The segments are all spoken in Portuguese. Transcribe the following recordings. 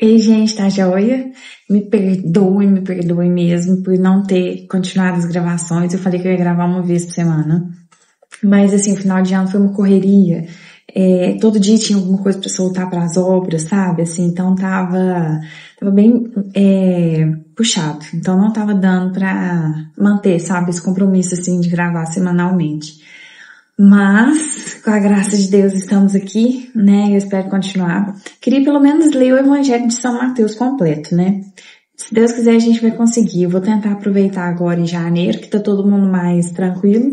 Ei, gente, tá joia? Me perdoe mesmo por não ter continuado as gravações. Eu falei que eu ia gravar uma vez por semana. Mas, assim, o final de ano foi uma correria. Todo dia tinha alguma coisa pra soltar pras obras, sabe? Assim, então tava bem, puxado. Então não tava dando pra manter, sabe? Esse compromisso, assim, de gravar semanalmente. Mas, com a graça de Deus, estamos aqui, né? Eu espero continuar. Queria pelo menos ler o Evangelho de São Mateus completo, né? Se Deus quiser, a gente vai conseguir. Eu vou tentar aproveitar agora em janeiro, que tá todo mundo mais tranquilo.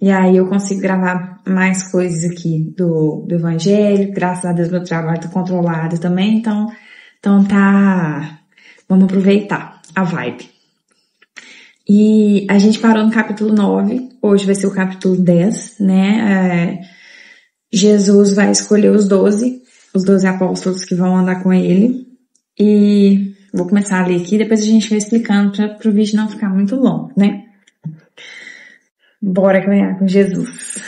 E aí eu consigo gravar mais coisas aqui do Evangelho. Graças a Deus meu trabalho tá controlado também, então tá... Vamos aproveitar a vibe. E a gente parou no capítulo 9, hoje vai ser o capítulo 10, né? Jesus vai escolher os 12 apóstolos que vão andar com ele. E vou começar a ler aqui, depois a gente vai explicando para o vídeo não ficar muito longo, né? Bora caminhar com Jesus.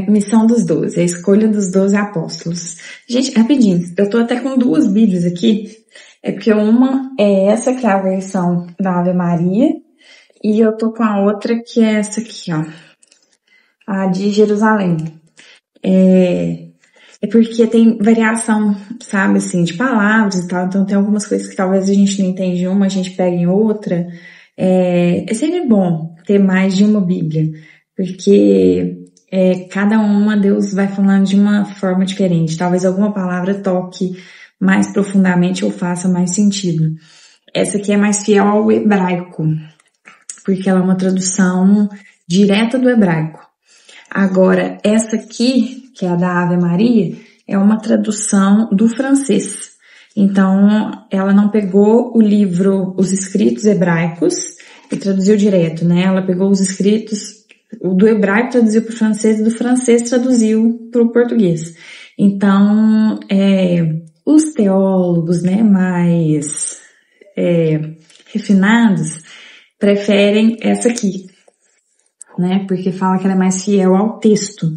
Missão dos 12, a escolha dos 12 apóstolos. Gente, rapidinho, eu tô até com duas Bíblias aqui. É porque uma é essa, que é a versão da Ave Maria, e eu tô com a outra, que é essa aqui, ó. A de Jerusalém. É porque tem variação, sabe, assim, de palavras e tal, então tem algumas coisas que talvez a gente não entende em uma, a gente pega em outra. É sempre bom ter mais de uma Bíblia, porque cada uma Deus vai falando de uma forma diferente. Talvez alguma palavra toque mais profundamente ou faça mais sentido. Essa aqui é mais fiel ao hebraico, porque ela é uma tradução direta do hebraico. Agora, essa aqui, que é a da Ave Maria, é uma tradução do francês. Então, ela não pegou o livro, os escritos hebraicos e traduziu direto, né? Ela pegou os escritos, o do hebraico traduziu para o francês e do francês traduziu para o português. Então, os teólogos, né, mais refinados preferem essa aqui, né, porque fala que ela é mais fiel ao texto.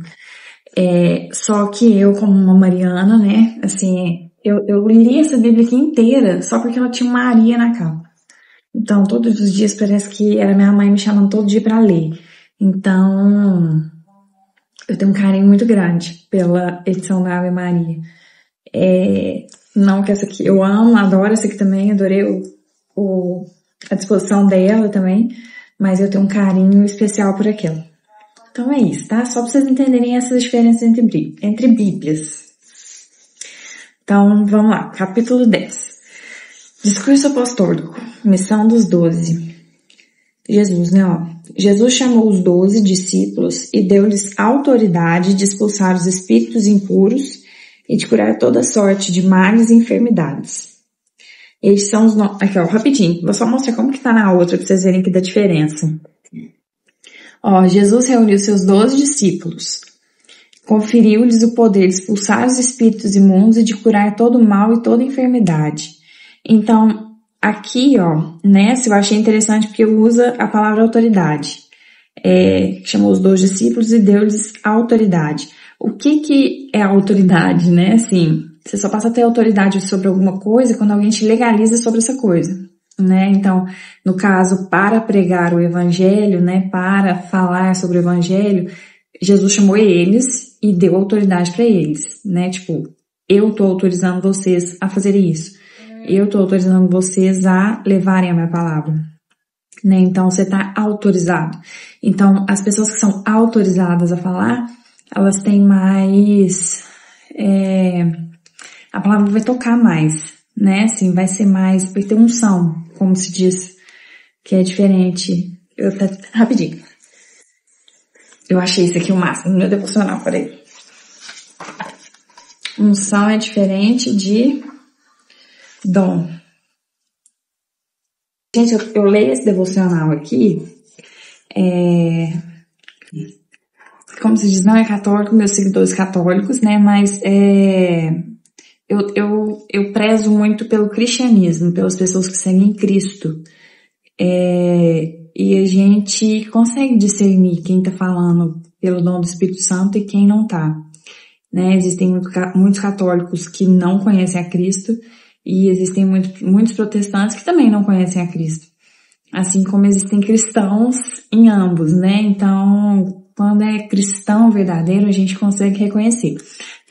Só que eu, como uma mariana, né, assim, eu li essa Bíblia aqui inteira só porque ela tinha Maria na capa. Então, todos os dias parece que era minha mãe me chamando todo dia para ler. Então, eu tenho um carinho muito grande pela edição da Ave Maria. Não que essa aqui eu amo, adoro essa aqui também, adorei a disposição dela também, mas eu tenho um carinho especial por aquela. Então é isso, tá? Só pra vocês entenderem essas diferenças entre Bíblias. Então, vamos lá, capítulo 10. Discurso apostólico, missão dos 12. Jesus, né, ó. Jesus chamou os 12 discípulos e deu-lhes autoridade de expulsar os espíritos impuros e de curar toda sorte de males e enfermidades. Estes são os nomes... Aqui, ó, rapidinho. Vou só mostrar como que tá na outra pra vocês verem que dá diferença. Ó, Jesus reuniu seus 12 discípulos. Conferiu-lhes o poder de expulsar os espíritos imundos e de curar todo mal e toda enfermidade. Então, aqui, ó, nessa eu achei interessante porque usa a palavra autoridade. Chamou os 12 discípulos e deu-lhes autoridade. O que é autoridade, né? Assim, você só passa a ter autoridade sobre alguma coisa quando alguém te legaliza sobre essa coisa, né? Então, no caso, para pregar o evangelho, né? Para falar sobre o evangelho, Jesus chamou eles e deu autoridade para eles, né? Tipo, eu tô autorizando vocês a fazer isso. Eu tô autorizando vocês a levarem a minha palavra, né? Então, você tá autorizado. Então, as pessoas que são autorizadas a falar, elas têm mais... a palavra vai tocar mais, né? Assim, vai ser mais... Vai ter unção, como se diz, que é diferente. Rapidinho. Eu achei isso aqui o máximo no meu devocional, peraí. Unção é diferente de dom. Gente, eu leio esse devocional aqui, como se diz, não é católico, meus seguidores católicos, né, mas eu prezo muito pelo cristianismo, pelas pessoas que seguem Cristo, e a gente consegue discernir quem tá falando pelo dom do Espírito Santo e quem não tá. né? Existem muitos católicos que não conhecem a Cristo e existem muitos protestantes que também não conhecem a Cristo. Assim como existem cristãos em ambos, né? Então, quando é cristão verdadeiro, a gente consegue reconhecer.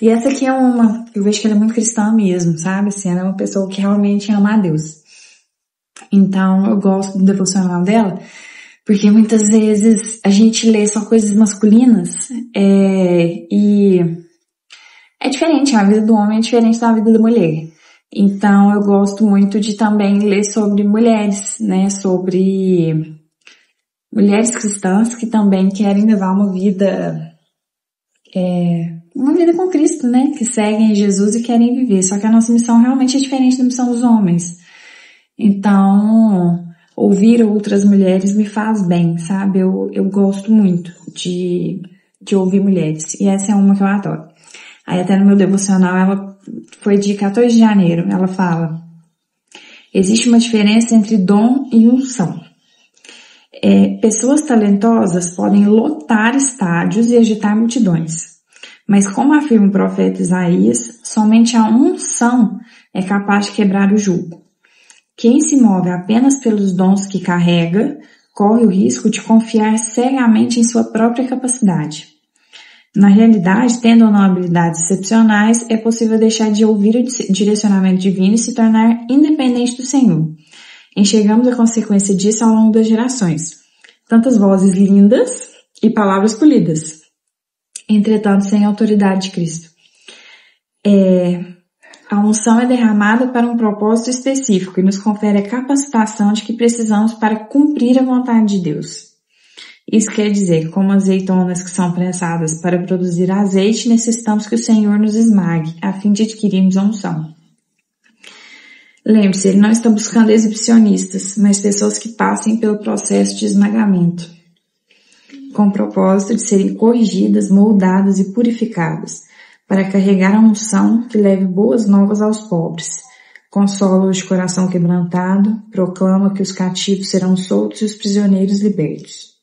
E essa aqui é uma, eu vejo que ela é muito cristã mesmo, sabe? Assim, ela é uma pessoa que realmente ama a Deus. Então, eu gosto do devocional dela, porque muitas vezes a gente lê só coisas masculinas, e é diferente, a vida do homem é diferente da vida da mulher. Então, eu gosto muito de também ler sobre mulheres, né? Sobre mulheres cristãs que também querem levar uma vida com Cristo, né? Que seguem Jesus e querem viver. Só que a nossa missão realmente é diferente da missão dos homens. Então, ouvir outras mulheres me faz bem, sabe? Eu gosto muito de ouvir mulheres. E essa é uma que eu adoro. Aí até no meu devocional, ela foi de 14 de janeiro, ela fala: existe uma diferença entre dom e unção. Pessoas talentosas podem lotar estádios e agitar multidões. Mas como afirma o profeta Isaías, somente a unção é capaz de quebrar o jugo. Quem se move apenas pelos dons que carrega, corre o risco de confiar cegamente em sua própria capacidade. Na realidade, tendo ou não habilidades excepcionais, é possível deixar de ouvir o direcionamento divino e se tornar independente do Senhor. Enxergamos a consequência disso ao longo das gerações. Tantas vozes lindas e palavras polidas, entretanto sem autoridade de Cristo. A unção é derramada para um propósito específico e nos confere a capacitação de que precisamos para cumprir a vontade de Deus. Isso quer dizer, como azeitonas que são prensadas para produzir azeite, necessitamos que o Senhor nos esmague, a fim de adquirirmos a unção. Lembre-se, ele não está buscando exibicionistas, mas pessoas que passem pelo processo de esmagamento, com o propósito de serem corrigidas, moldadas e purificadas, para carregar a unção que leve boas novas aos pobres. Consola os de coração quebrantado, proclama que os cativos serão soltos e os prisioneiros libertos.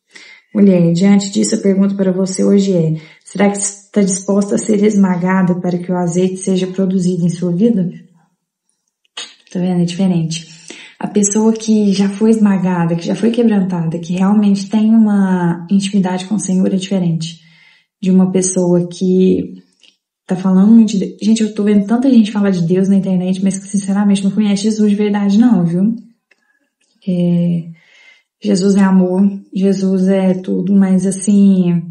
Mulher, diante disso a pergunta para você hoje é: será que está disposta a ser esmagada para que o azeite seja produzido em sua vida? Tá vendo? É diferente. A pessoa que já foi esmagada, que já foi quebrantada, que realmente tem uma intimidade com o Senhor é diferente de uma pessoa que tá falando muito de Deus. Gente, eu tô vendo tanta gente falar de Deus na internet, mas que sinceramente não conhece Jesus de verdade não, viu? Jesus é amor, Jesus é tudo, mas assim,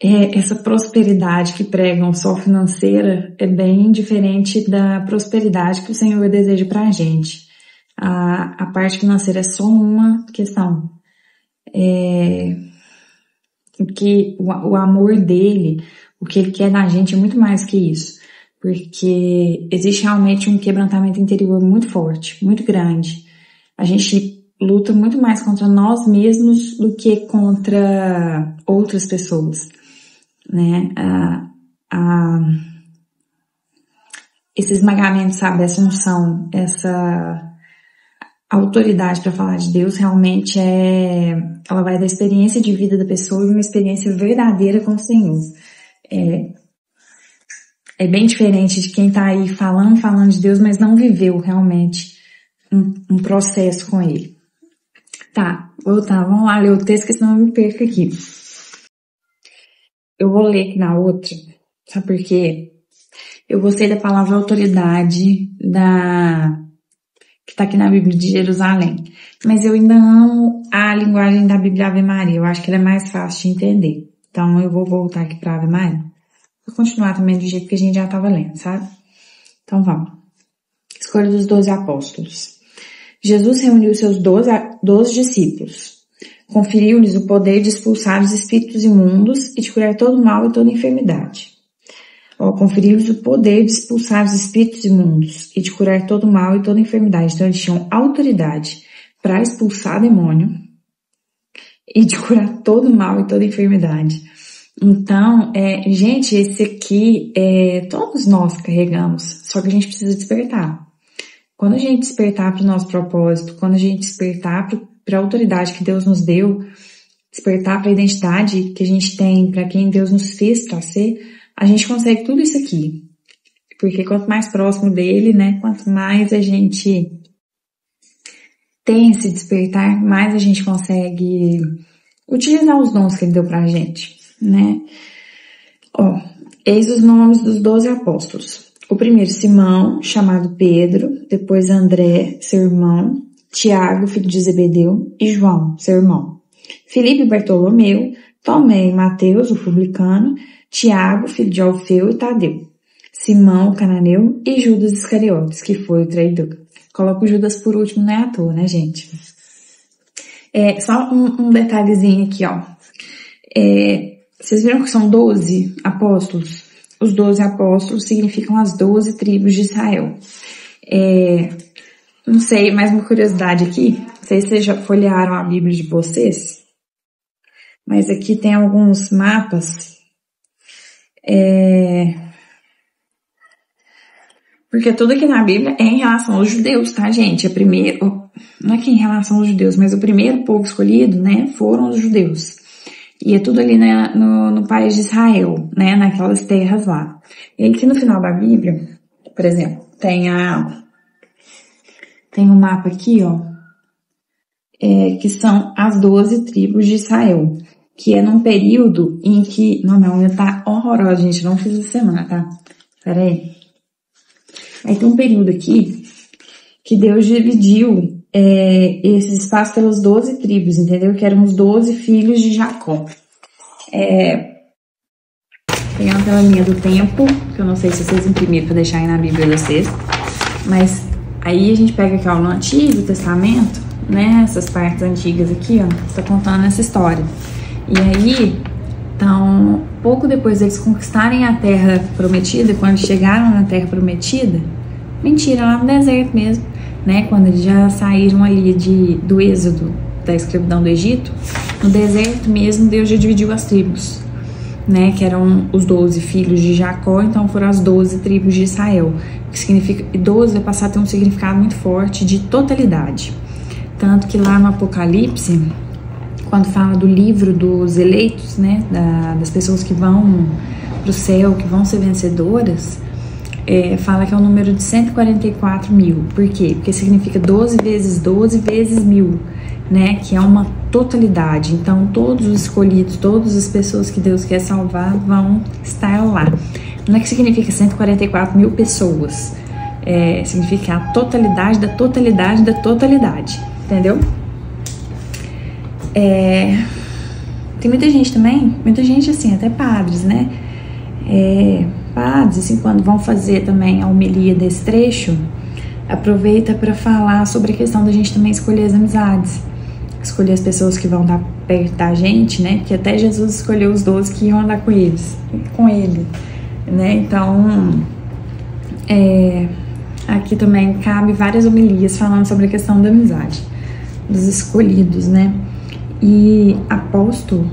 essa prosperidade que pregam só financeira é bem diferente da prosperidade que o Senhor deseja pra gente. A parte financeira é só uma questão. Que o amor dele, o que ele quer da gente é muito mais que isso. Porque existe realmente um quebrantamento interior muito forte, muito grande. A gente luta muito mais contra nós mesmos do que contra outras pessoas, né? Esse esmagamento, sabe, essa unção, essa autoridade para falar de Deus realmente ela vai da experiência de vida da pessoa e uma experiência verdadeira com o Senhor. É bem diferente de quem tá aí falando de Deus, mas não viveu realmente um processo com ele. Tá, vamos lá ler o texto, que senão eu me perco aqui. Eu vou ler aqui na outra, sabe por quê? Eu gostei da palavra autoridade que está aqui na Bíblia de Jerusalém. Mas eu ainda amo a linguagem da Bíblia Ave Maria. Eu acho que ela é mais fácil de entender. Então eu vou voltar aqui para Ave Maria. Vou continuar também do jeito que a gente já estava lendo, sabe? Então vamos. Escolha dos 12 apóstolos. Jesus reuniu seus 12 discípulos. Conferiu-lhes o poder de expulsar os espíritos imundos e de curar todo mal e toda enfermidade. Conferiu-lhes o poder de expulsar os espíritos imundos e de curar todo mal e toda enfermidade. Então eles tinham autoridade para expulsar demônio e de curar todo mal e toda enfermidade. Então, gente, esse aqui, todos nós carregamos, só que a gente precisa despertar. Quando a gente despertar para o nosso propósito, quando a gente despertar para a autoridade que Deus nos deu, despertar para a identidade que a gente tem, para quem Deus nos fez para ser, a gente consegue tudo isso aqui. Porque quanto mais próximo dele, né, quanto mais a gente tem esse despertar, mais a gente consegue utilizar os dons que ele deu pra gente, né? Ó, eis os nomes dos 12 apóstolos. O primeiro, Simão, chamado Pedro, depois André, seu irmão, Tiago, filho de Zebedeu, e João, seu irmão. Filipe e Bartolomeu, Tomé e Mateus, o publicano, Tiago, filho de Alfeu e Tadeu, Simão, o cananeu, e Judas Iscariotes, que foi o traidor. Coloco o Judas por último, não é à toa, né, gente? Só um detalhezinho aqui, ó. Vocês viram que são 12 apóstolos? Os 12 apóstolos significam as 12 tribos de Israel. Não sei, mais uma curiosidade aqui. Não sei se vocês já folhearam a Bíblia de vocês, mas aqui tem alguns mapas. Porque tudo aqui na Bíblia é em relação aos judeus, tá, gente? Não é que em relação aos judeus, mas o primeiro povo escolhido, né, foram os judeus. E é tudo ali, né, no país de Israel, né, naquelas terras lá. E aqui no final da Bíblia, por exemplo, tem um mapa aqui, ó, que são as 12 tribos de Israel, que é num período em que... Não, tá horrorosa, gente, não fiz essa semana, tá? Pera aí. Aí tem um período aqui que Deus dividiu esse espaço pelas 12 tribos, entendeu? Que eram os 12 filhos de Jacó. Pegando pela linha do tempo, que eu não sei se vocês imprimiram para deixar aí na Bíblia de vocês, mas aí a gente pega aqui, ó, no Antigo Testamento, né, essas partes antigas aqui, ó, tá contando essa história. E aí, então, pouco depois deles conquistarem a Terra Prometida, quando chegaram na Terra Prometida, mentira, lá no deserto mesmo, né, quando eles já saíram ali do êxodo, da escravidão do Egito, no deserto mesmo, Deus já dividiu as tribos, né, que eram os 12 filhos de Jacó, então foram as 12 tribos de Israel, que significa, 12 vai passar a ter um significado muito forte de totalidade, tanto que lá no Apocalipse, quando fala do livro dos eleitos, né, das pessoas que vão para o céu, que vão ser vencedoras, fala que é o número de 144 mil. Por quê? Porque significa 12 vezes 12 vezes 1000, né, que é uma totalidade. Então, todos os escolhidos, todas as pessoas que Deus quer salvar vão estar lá. Não é que significa 144 mil pessoas, significa a totalidade da totalidade da totalidade, entendeu? Tem muita gente também, muita gente assim, até padres, né? Padres, assim, quando vão fazer também a homilia desse trecho, aproveita para falar sobre a questão da gente também escolher as amizades, escolher as pessoas que vão estar perto da gente, né? Porque até Jesus escolheu os 12 que iam andar com ele, né? Então, aqui também cabe várias homilias falando sobre a questão da amizade, dos escolhidos, né? E apóstolo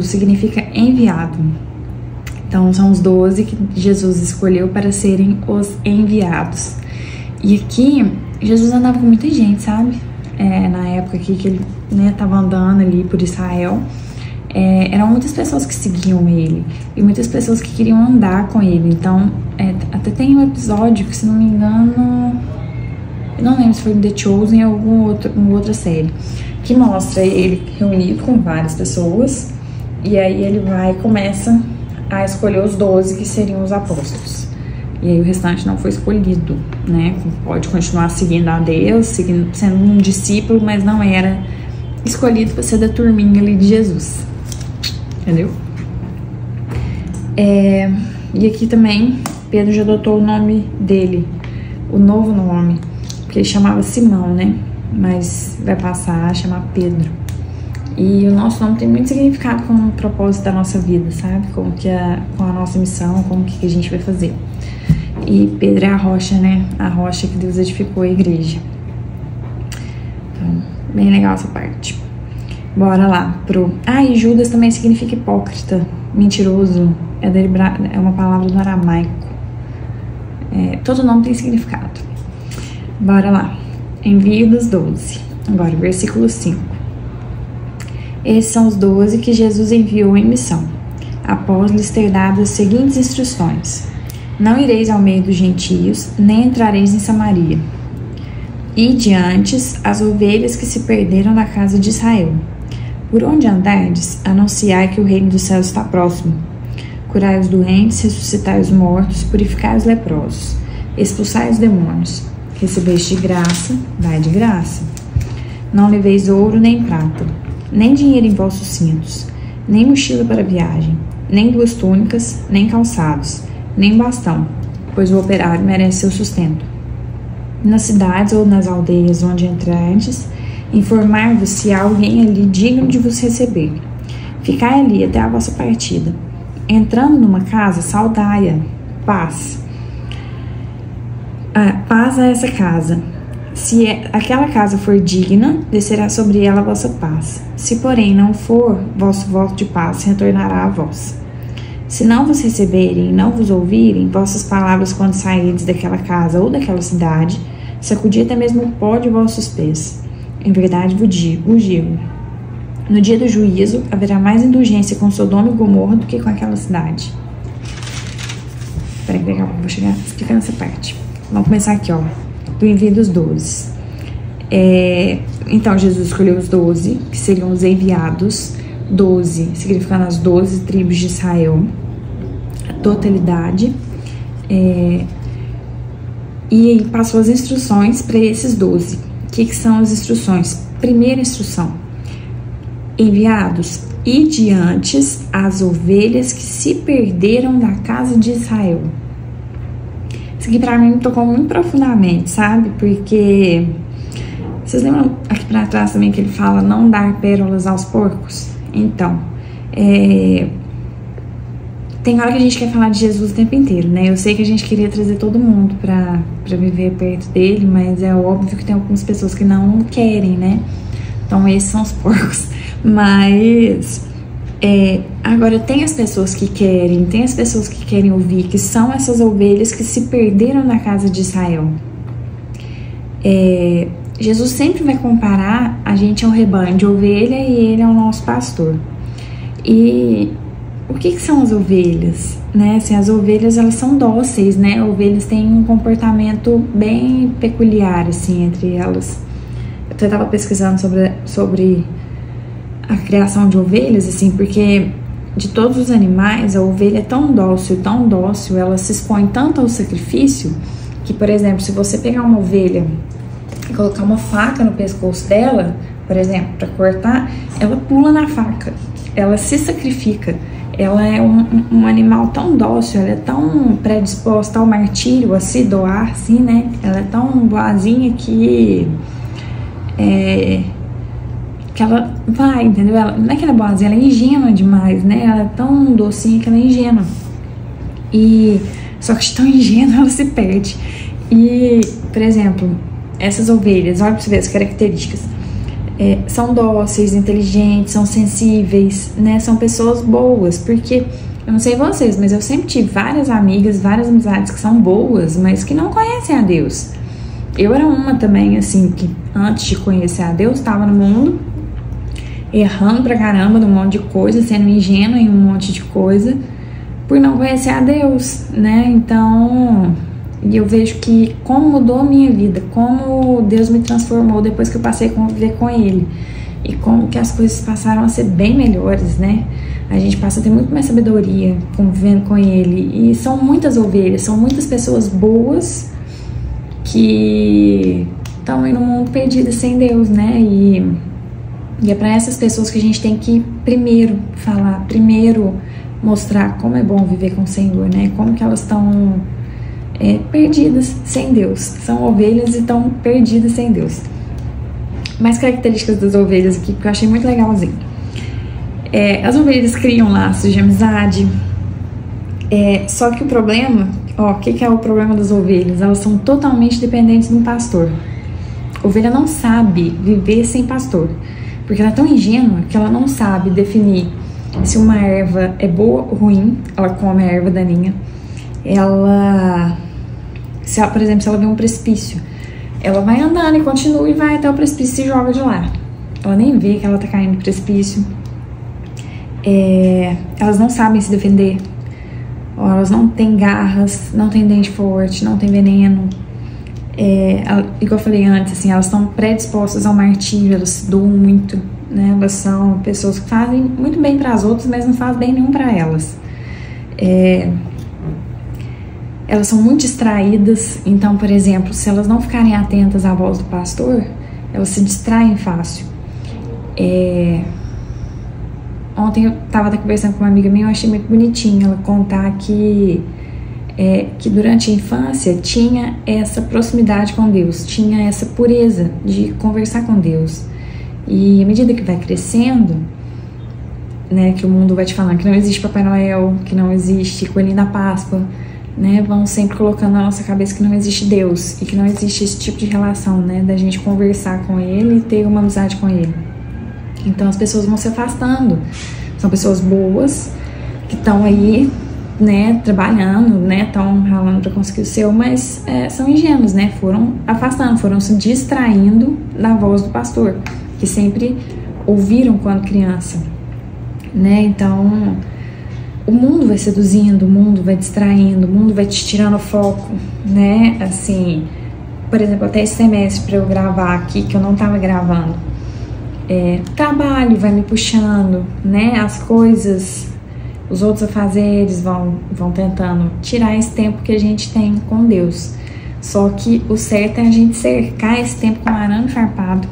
significa enviado. Então são os 12 que Jesus escolheu para serem os enviados. E aqui Jesus andava com muita gente, sabe? Na época aqui que ele, né, tava andando ali por Israel, eram muitas pessoas que seguiam ele e muitas pessoas que queriam andar com ele. Então até tem um episódio que, se não me engano, eu não lembro se foi The Chosen ou uma outra série, que mostra ele reunido com várias pessoas, e aí ele começa a escolher os 12 que seriam os apóstolos. E aí o restante não foi escolhido, né? Pode continuar seguindo a Deus, sendo um discípulo, mas não era escolhido para ser da turminha ali de Jesus. Entendeu? E aqui também Pedro já adotou o nome dele, o novo nome, porque ele chamava Simão, né? Mas vai passar a chamar Pedro. E o nosso nome tem muito significado com o propósito da nossa vida, sabe? Com a nossa missão, com o que a gente vai fazer. E Pedro é a rocha, né? A rocha que Deus edificou a igreja. Então, bem legal essa parte. Bora lá e Judas também significa hipócrita, mentiroso. É uma palavra do aramaico. Todo nome tem significado. Bora lá. Envio dos 12. Agora, versículo 5. Esses são os 12 que Jesus enviou em missão, após lhes ter dado as seguintes instruções: não ireis ao meio dos gentios, nem entrareis em Samaria. Ide antes as ovelhas que se perderam da casa de Israel. Por onde andardes, anunciai que o reino dos céus está próximo. Curai os doentes, ressuscitai os mortos, purificai os leprosos, expulsai os demônios. Recebeste de graça, dai de graça. Não leveis ouro nem prata, nem dinheiro em vossos cintos, nem mochila para viagem, nem 2 túnicas, nem calçados, nem bastão, pois o operário merece seu sustento. Nas cidades ou nas aldeias onde entrardes, informar-vos se há alguém ali digno de vos receber. Ficai ali até a vossa partida. Entrando numa casa, saudai-a. Paz. Paz a essa casa. Se aquela casa for digna, descerá sobre ela a vossa paz. Se, porém, não for, vosso voto de paz retornará a vós. Se não vos receberem e não vos ouvirem, vossas palavras quando sairdes daquela casa ou daquela cidade, sacudi até mesmo o pó de vossos pés. Em verdade vos digo, no dia do juízo haverá mais indulgência com Sodoma e Gomorra do que com aquela cidade. Peraí, vou chegar, fica nessa parte. Vamos começar aqui, ó, do envio dos 12. Então, Jesus escolheu os 12, que seriam os enviados, 12, significando as 12 tribos de Israel, a totalidade, e passou as instruções para esses 12. O que são as instruções? Primeira instrução: enviados, ide antes as ovelhas que se perderam da casa de Israel. Isso aqui pra mim me tocou muito profundamente, sabe? Porque vocês lembram aqui pra trás também que ele fala não dar pérolas aos porcos? Então, tem hora que a gente quer falar de Jesus o tempo inteiro, né? Eu sei que a gente queria trazer todo mundo pra viver perto dele, mas é óbvio que tem algumas pessoas que não querem, né? Então, esses são os porcos. Mas, agora tem as pessoas que querem, tem as pessoas que querem ouvir, que são essas ovelhas que se perderam na casa de Israel. Jesus sempre vai comparar a gente ao rebanho de ovelha e ele é o nosso pastor. E o que são as ovelhas? Né? Assim, as ovelhas, elas são dóceis, né? Ovelhas têm um comportamento bem peculiar, assim, entre elas. Eu até estava pesquisando sobre a criação de ovelhas, assim, porque de todos os animais, a ovelha é tão dócil, ela se expõe tanto ao sacrifício, que, por exemplo, se você pegar uma ovelha e colocar uma faca no pescoço dela, por exemplo, para cortar, ela pula na faca, ela se sacrifica. Ela é um animal tão dócil, ela é tão predisposta ao martírio, a se doar, assim, né? Ela é tão boazinha que ela vai, entendeu? Ela, não é que ela é boazinha, ela é ingênua demais, né? Ela é tão docinha que ela é ingênua. Só que de tão ingênua ela se perde. E, por exemplo, essas ovelhas, olha pra você ver as características. São dóceis, inteligentes, são sensíveis, né? São pessoas boas, porque eu não sei vocês, mas eu sempre tive várias amigas, várias amizades que são boas, mas que não conhecem a Deus. Eu era uma também, assim, que antes de conhecer a Deus, estava no mundo, errando pra caramba num monte de coisa, sendo ingênua em um monte de coisa, por não conhecer a Deus, né? Então, e eu vejo que como mudou a minha vida, como Deus me transformou depois que eu passei a conviver com Ele, e como que as coisas passaram a ser bem melhores, né? A gente passa a ter muito mais sabedoria convivendo com Ele, e são muitas ovelhas, são muitas pessoas boas que estão aí no mundo perdidas sem Deus, né? E é para essas pessoas que a gente tem que primeiro falar, primeiro mostrar como é bom viver com o Senhor, né? Como que elas estão perdidas sem Deus. São ovelhas e estão perdidas sem Deus. Mais características das ovelhas aqui, que eu achei muito legalzinho. As ovelhas criam laços de amizade. Só que o problema, o que é o problema das ovelhas? Elas são totalmente dependentes de um pastor. A ovelha não sabe viver sem pastor, porque ela é tão ingênua que ela não sabe definir se uma erva é boa ou ruim. Ela come a erva daninha. Por exemplo, se ela vê um precipício, ela vai andando e continua e vai até o precipício e se joga de lá. Ela nem vê que ela tá caindo no precipício. elas não sabem se defender, ou elas não têm garras, não têm dente forte, não têm veneno. Igual eu falei antes, assim, elas estão predispostas ao martírio, elas se doam muito, né? Elas são pessoas que fazem muito bem para as outras, mas não fazem bem nenhum para elas. Elas são muito distraídas, então, por exemplo, se elas não ficarem atentas à voz do pastor, elas se distraem fácil. Ontem eu estava até conversando com uma amiga minha, eu achei muito bonitinho ela contar que durante a infância tinha essa proximidade com Deus, tinha essa pureza de conversar com Deus. E à medida que vai crescendo, né, que o mundo vai te falando que não existe Papai Noel, que não existe Coelhinho da Páscoa, né, vão sempre colocando na nossa cabeça que não existe Deus e que não existe esse tipo de relação, né, da gente conversar com Ele e ter uma amizade com Ele. Então as pessoas vão se afastando. São pessoas boas que estão aí, né, trabalhando, né, estão ralando para conseguir o seu, mas são ingênuos, né, foram afastando, foram se distraindo da voz do pastor, que sempre ouviram quando criança, né. Então o mundo vai seduzindo, o mundo vai distraindo, o mundo vai te tirando o foco, né. Assim, por exemplo, até esse semestre para eu gravar aqui, que eu não estava gravando, trabalho vai me puxando, né, as coisas, os outros afazeres vão tentando tirar esse tempo que a gente tem com Deus. Só que o certo é a gente cercar esse tempo com arame farpado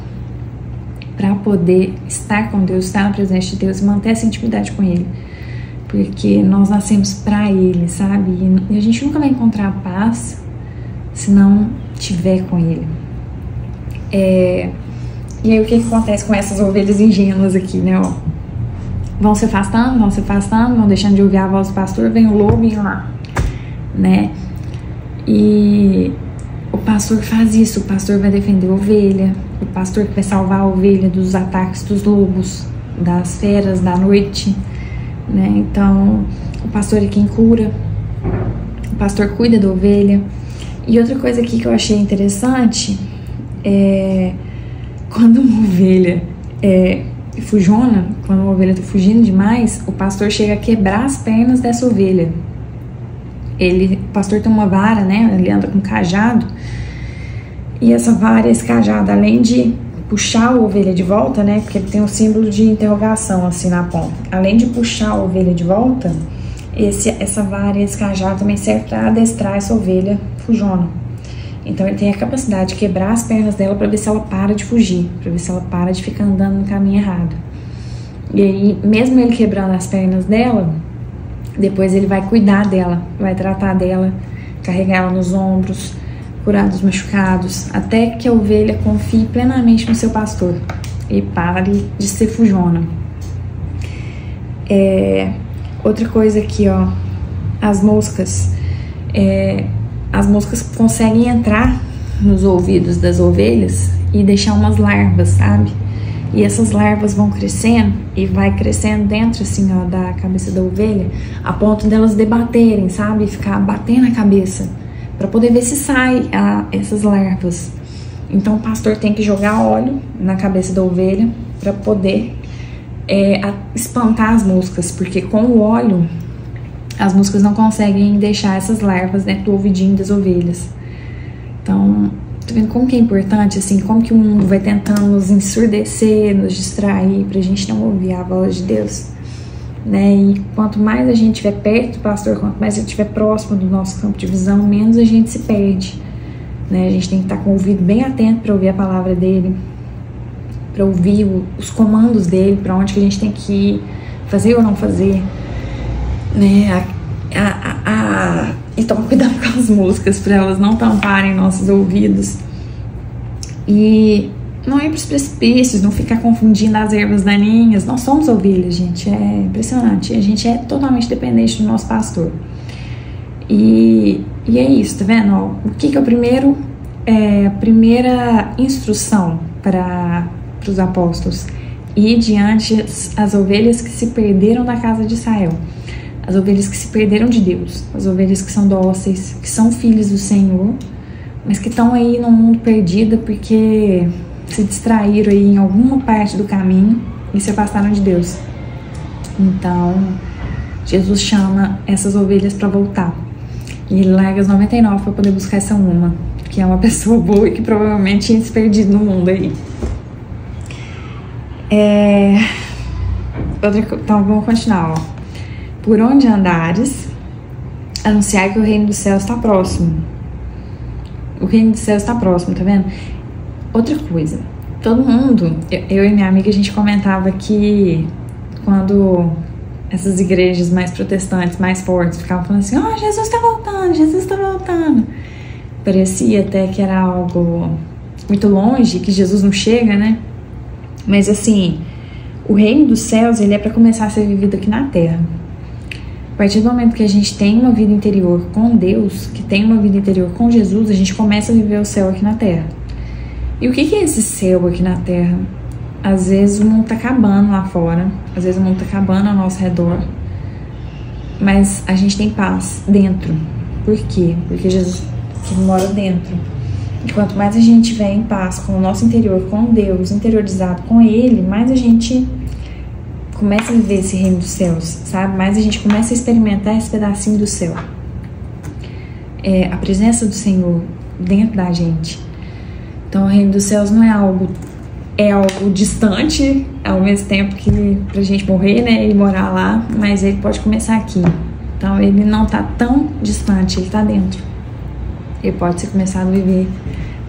para poder estar com Deus, estar na presença de Deus e manter essa intimidade com Ele. Porque nós nascemos para Ele, sabe? E a gente nunca vai encontrar paz se não tiver com Ele. E aí o que acontece com essas ovelhas ingênuas aqui, né? Ó, vão se afastando, vão deixando de ouvir a voz do pastor, vem o lobo e lá, né? E o pastor faz isso, o pastor vai defender a ovelha, o pastor que vai salvar a ovelha dos ataques dos lobos, das feras da noite, né? Então, o pastor é quem cura, o pastor cuida da ovelha. E outra coisa aqui que eu achei interessante quando uma ovelha fujona, quando uma ovelha tá fugindo demais, o pastor chega a quebrar as pernas dessa ovelha. O pastor tem uma vara, né? Ele anda com um cajado. E essa vara, esse cajado, além de puxar a ovelha de volta, né? Porque ele tem um símbolo de interrogação assim na ponta. Além de puxar a ovelha de volta, essa vara, esse cajado também serve para adestrar essa ovelha fujona. Então ele tem a capacidade de quebrar as pernas dela para ver se ela para de fugir, para ver se ela para de ficar andando no caminho errado. E aí, mesmo ele quebrando as pernas dela, depois ele vai cuidar dela, vai tratar dela, carregar ela nos ombros, curar dos machucados, até que a ovelha confie plenamente no seu pastor e pare de ser fujona. Outra coisa aqui, ó, as moscas conseguem entrar nos ouvidos das ovelhas e deixar umas larvas, sabe? E essas larvas vão crescendo e vai crescendo dentro, assim, ó, da cabeça da ovelha, a ponto delas debaterem, sabe? Ficar batendo a cabeça para poder ver se sai essas larvas. Então o pastor tem que jogar óleo na cabeça da ovelha para poder espantar as moscas, porque com o óleo as moscas não conseguem deixar essas larvas dentro do ouvidinho das ovelhas. Então, tá vendo como que é importante, assim, como que o mundo vai tentando nos ensurdecer, nos distrair, pra gente não ouvir a voz de Deus, né? E quanto mais a gente estiver perto do pastor, quanto mais a gente estiver próximo do nosso campo de visão, menos a gente se perde, né? A gente tem que estar com o ouvido bem atento para ouvir a palavra dele, para ouvir os comandos dele, para onde que a gente tem que ir, fazer ou não fazer, né? E tomar cuidado com as moscas para elas não tamparem nossos ouvidos e não ir para os precipícios, não ficar confundindo as ervas daninhas. Nós somos ovelhas, gente, é impressionante, a gente é totalmente dependente do nosso pastor. E é isso, tá vendo? Ó, o que é a primeira instrução para os apóstolos? Ir diante as ovelhas que se perderam da casa de Israel, as ovelhas que se perderam de Deus, as ovelhas que são dóceis, que são filhos do Senhor, mas que estão aí no mundo perdida porque se distraíram aí em alguma parte do caminho e se afastaram de Deus. Então, Jesus chama essas ovelhas para voltar. E ele larga as 99 para poder buscar essa uma, que é uma pessoa boa e que provavelmente tinha se perdido no mundo aí. Então, vamos continuar, ó. Por onde andares, anunciar que o reino dos céus está próximo. O reino dos céus está próximo, tá vendo? Outra coisa, todo mundo, eu e minha amiga, a gente comentava que quando essas igrejas mais protestantes, mais fortes, ficavam falando assim, ó, Jesus está voltando, Jesus está voltando. Parecia até que era algo muito longe, que Jesus não chega, né? Mas assim, o reino dos céus, ele é para começar a ser vivido aqui na terra. A partir do momento que a gente tem uma vida interior com Deus, que tem uma vida interior com Jesus, a gente começa a viver o céu aqui na terra. E o que é esse céu aqui na terra? Às vezes o mundo tá acabando lá fora, às vezes o mundo tá acabando ao nosso redor, mas a gente tem paz dentro. Por quê? Porque Jesus mora dentro. E quanto mais a gente estiver em paz com o nosso interior, com Deus, interiorizado com Ele, mais a gente começa a viver esse reino dos céus, sabe? Mais a gente começa a experimentar esse pedacinho do céu. A presença do Senhor dentro da gente. Então, o reino dos céus não é algo distante, ao mesmo tempo que pra gente morrer, né, e morar lá, mas ele pode começar aqui. Então, ele não tá tão distante, ele tá dentro. Ele pode ser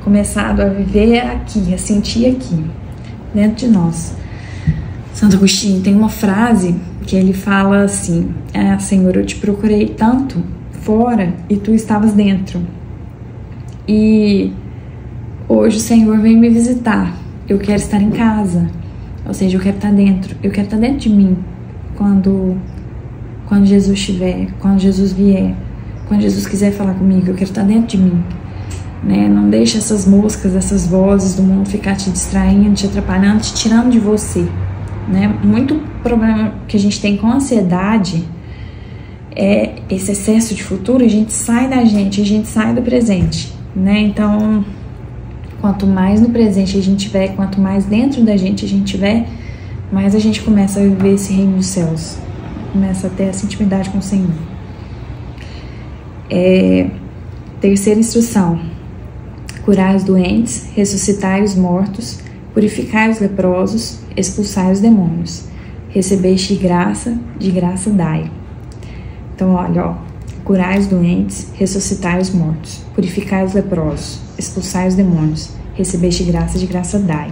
começado a viver aqui, a sentir aqui, dentro de nós. Santo Agostinho tem uma frase que ele fala assim: Senhor, eu te procurei tanto fora e tu estavas dentro. E hoje o Senhor vem me visitar. Eu quero estar em casa. Ou seja, eu quero estar dentro. Eu quero estar dentro de mim quando Jesus estiver, quando Jesus vier, quando Jesus quiser falar comigo. Eu quero estar dentro de mim, né? Não deixa essas moscas, essas vozes do mundo ficar te distraindo, te atrapalhando, te tirando de você, né? Muito problema que a gente tem com ansiedade é esse excesso de futuro. A gente sai da gente, a gente sai do presente, né? Então, quanto mais no presente a gente tiver, quanto mais dentro da gente a gente tiver, mais a gente começa a viver esse reino dos céus, começa a ter essa intimidade com o Senhor. Terceira instrução: curai os doentes, ressuscitai os mortos, purificai os leprosos, expulsai os demônios, recebeste de graça dai. Então, olha, ó, curai os doentes, ressuscitai os mortos, purificai os leprosos, expulsai os demônios, recebeste de graça dai.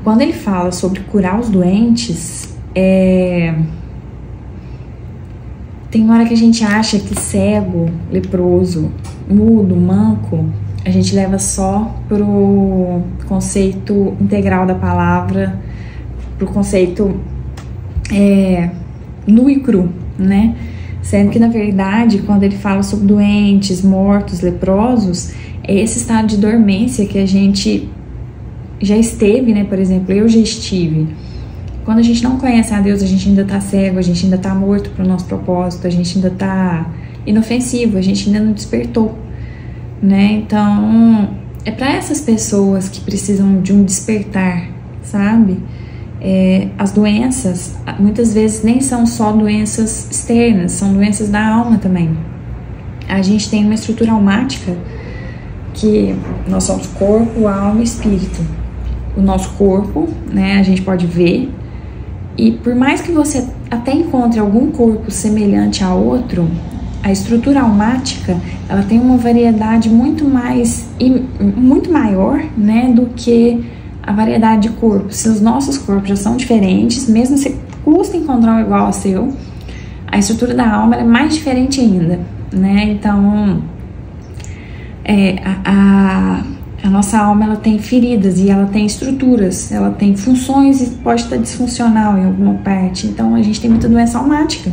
Quando ele fala sobre curar os doentes, tem hora que a gente acha que cego, leproso, mudo, manco, a gente leva só pro conceito integral da palavra, pro conceito nu e cru, né? Sendo que, na verdade, quando ele fala sobre doentes, mortos, leprosos, é esse estado de dormência que a gente já esteve, né? Por exemplo, eu já estive. Quando a gente não conhece a Deus, a gente ainda tá cego, a gente ainda tá morto pro nosso propósito, a gente ainda tá inofensivo, a gente ainda não despertou, né? Então, é para essas pessoas que precisam de um despertar, sabe? As doenças, muitas vezes, nem são só doenças externas, são doenças da alma também. A gente tem uma estrutura almática que nós somos corpo, alma e espírito. O nosso corpo, né, a gente pode ver, e por mais que você até encontre algum corpo semelhante a outro, a estrutura almática, ela tem uma variedade muito maior, né, do que a variedade de corpos. Se os nossos corpos já são diferentes, mesmo se custa encontrar um igual ao seu, a estrutura da alma é mais diferente ainda, né? Então, a nossa alma, ela tem feridas e ela tem estruturas, ela tem funções e pode estar disfuncional em alguma parte. Então, a gente tem muita doença almática,